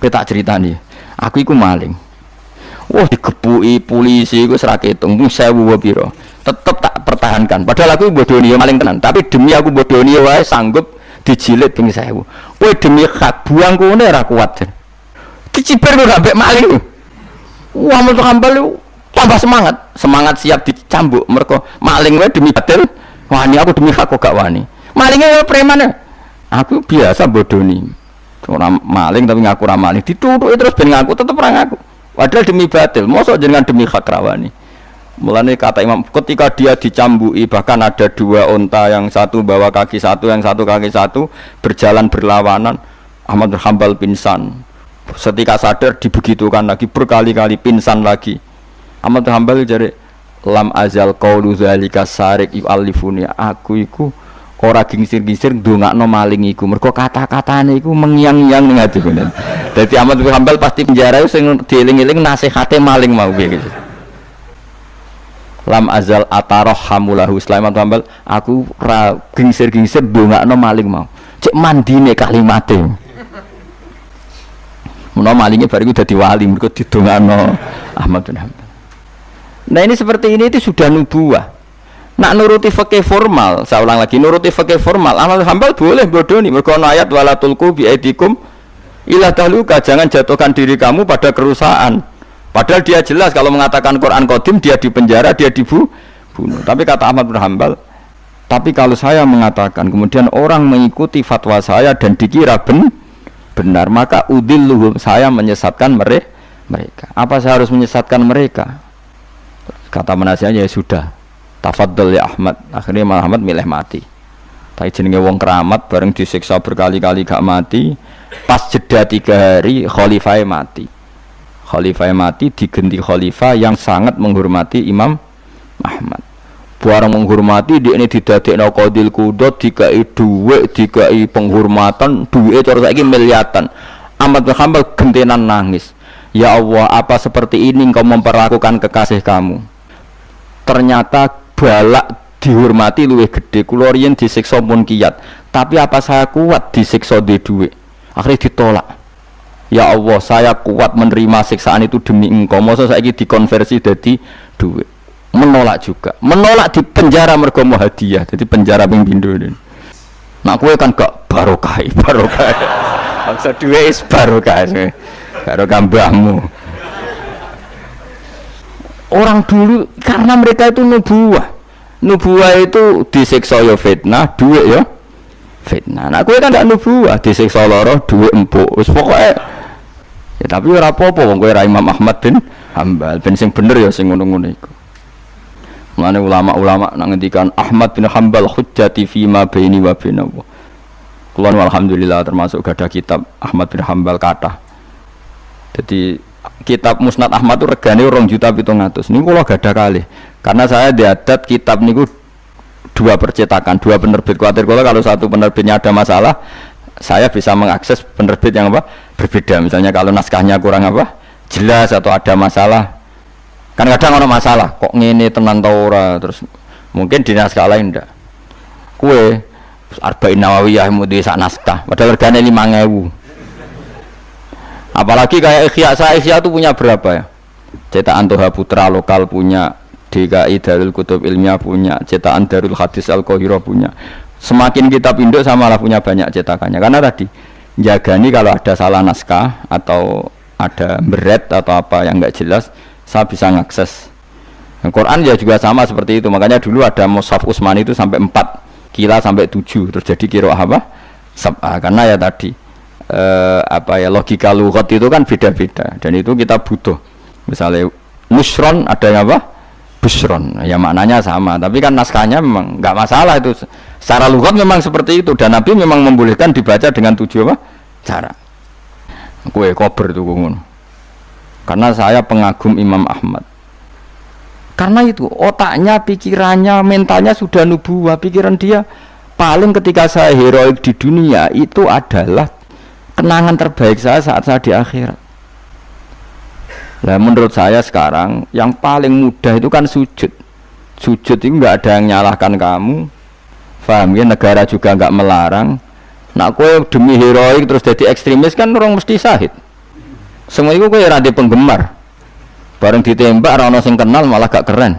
Kowe tak critani. Aku iku maling. Wah digepuki polisi iku ora ketung 1000 pira. Tetep tak pertahankan. Padahal aku bodoni yo maling tenan, tapi demi aku bodoni wae sanggup dijilid ping 1000. Kowe demi hak buang kene ora kuat. Diciper kok gak maling. Wah Ahmad bin Hanbal tambah semangat siap dicambuk mereka maling wae demi batil wani aku demi hak kok gak wani malingnya wae preman aku biasa bodoni orang maling tapi ngaku ra maling ditutuki terus ben ngaku tetep ra ngaku padahal demi batil mosok jenengan demi hak rawani. Mulane kata Imam ketika dia dicambuki bahkan ada dua unta yang satu bawa kaki satu yang satu kaki satu berjalan berlawanan Ahmad bin Hanbal pingsan setika sadar dibegitukan lagi berkali-kali pingsan lagi. Ahmad bin Hanbal jare lam azal qaulu zalika sarik yu'allifuni aku iku ora gingsir-gingsir ndongakno maling iku mergo kata-katane iku mengiang-iang ning atiku. Dadi Ahmad bin Hanbal pasti penjara sing dieling-eling nasihate maling mau piye gitu. lam azal atarhamulahu Sulaiman Hambal, aku ra gingsir-gingsir ndongakno maling mau. Cek mandine kalimate. Menawa malinge bariku dadi wali mergo didongakno Ahmad bin Hambal. Nah ini seperti ini itu sudah nubuwah. Nak nuruti fikih formal, saya ulang lagi, nuruti fikih formal, Ahmad bin Hambal boleh bodoni mergo ayat wala tulqu bi aidikum ila tahluka, jangan jatuhkan diri kamu pada kerusakan. Padahal dia jelas kalau mengatakan Quran Qadim dia dipenjara, dia dibunuh. Tapi kata Ahmad bin Hambal, tapi kalau saya mengatakan kemudian orang mengikuti fatwa saya dan dikira benar, maka udilluhum, saya menyesatkan mereka. Apa saya harus menyesatkan mereka? Kata penasihatnya, ya sudah, tafaddal ya Ahmad. Akhirnya Ahmad milih mati. Tapi jenenge wong keramat bareng disiksa berkali-kali gak mati, pas jeda 3 hari khalifah mati. Khalifah mati diganti khalifah yang sangat menghormati Imam Ahmad. Barang menghormati dia ini didadekno qadil qudot, dikai dhuwit, dikai penghormatan, dhuwite cara saiki miliatan. Ahmad bin Hambal gentenan nangis. Ya Allah, apa seperti ini engkau memperlakukan kekasih kamu? Ternyata balak dihormati luwih gede. Kula riyen disiksa pun kiyat, tapi apa saya kuat disiksa di dhuwit? Akhirnya ditolak. Ya Allah, saya kuat menerima siksaan itu demi engkau. Masa saiki dikonversi jadi dhuwit? Menolak juga, menolak di penjara mergo mau hadiah, jadi penjara ping pindho. Nak kowe kan gak barokah. Maksud duwe is barokah. Barokah mbahmu. Orang dulu karena mereka itu nubuwah. Nubuwah itu disiksa ya fitnah, duit ya fitnah. Nak kowe kan gak nubuwah, disiksa lara, duit empuk. Wis pokoke ya tapi ora apa-apa wong kowe ra Imam Ahmad bin Hambal, ben sing bener ya sing ngono-ngono iku. Mulane ulama-ulama nak ngendikan Ahmad bin Hambal hujjati fima baini wa bainahu. Kula alhamdulillah termasuk gadah kitab Ahmad bin Hambal kathah. Jadi kitab Musnad Ahmad itu regane 2.700.000. Niku kula gadah kalih. Karena saya diadat kitab niku 2 percetakan, 2 penerbit. Kuatir kula kalau satu penerbitnya ada masalah, saya bisa mengakses penerbit yang apa? Berbeda. Misalnya kalau naskahnya kurang apa? Jelas atau ada masalah. Kan kadang ada masalah, kok ngene tenan ta ora, terus mungkin di naskah lain ndak. Kue Arba'in Nawawiyah mudi sak naskah, padahal regane 5.000. Apalagi kayak Ihya itu punya berapa ya? Cetakan Toha Putra lokal punya, DKI Darul Kutub Ilmiah punya, cetakan Darul Hadis Al-Qahirah punya. Semakin kita pinduk samalah punya banyak cetakannya. Karena tadi jagani kalau ada salah naskah atau ada beret atau apa yang enggak jelas, saya bisa mengakses. Quran ya juga sama seperti itu. Makanya dulu ada Mushaf Utsmani itu sampai 4 kila sampai 7 terus jadi qiraah apa? Sab'ah. Karena ya tadi logika lughat itu kan beda-beda dan itu kita butuh. Misalnya nusron ada yang apa? Busron. Ya maknanya sama, tapi kan naskahnya memang enggak masalah itu. Secara lughat memang seperti itu dan Nabi memang membolehkan dibaca dengan 7 apa? Cara. Kue kober itu ngono. Karena saya pengagum Imam Ahmad. Karena itu otaknya, pikirannya, mentalnya sudah nubuwah. Pikiran dia paling ketika saya heroik di dunia itu adalah kenangan terbaik saya saat saya di akhirat. Nah menurut saya sekarang yang paling mudah itu kan sujud. Sujud itu nggak ada yang nyalahkan kamu. Paham ya? Negara juga nggak melarang. Nak kowe demi heroik terus jadi ekstremis kan orang mesti syahid. Semua itu kayak rantai penggemar, bareng ditembak orang sing kenal malah gak keren.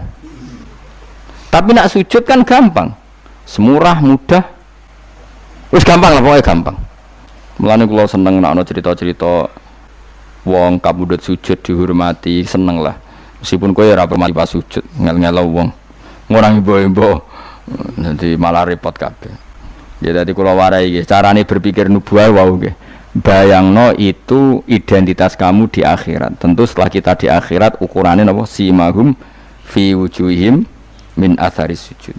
Tapi nak sujud kan gampang, semurah mudah, wis gampang lah pokoknya gampang. Mulane kula seneng nak ono cerita-cerita wong kabudut sujud dihormati, seneng lah. Meskipun kowe ora pernah pas sujud, ngel-ngelo wong, ngurang ibo-ibo, nanti malah repot kabeh. Ya dadi kula warai nggih, carane berpikir nubuwah wau nggih. Bayangno itu identitas kamu di akhirat. Tentu setelah kita di akhirat ukurannya apa? Simahum fi wujuhim min atharis sujud.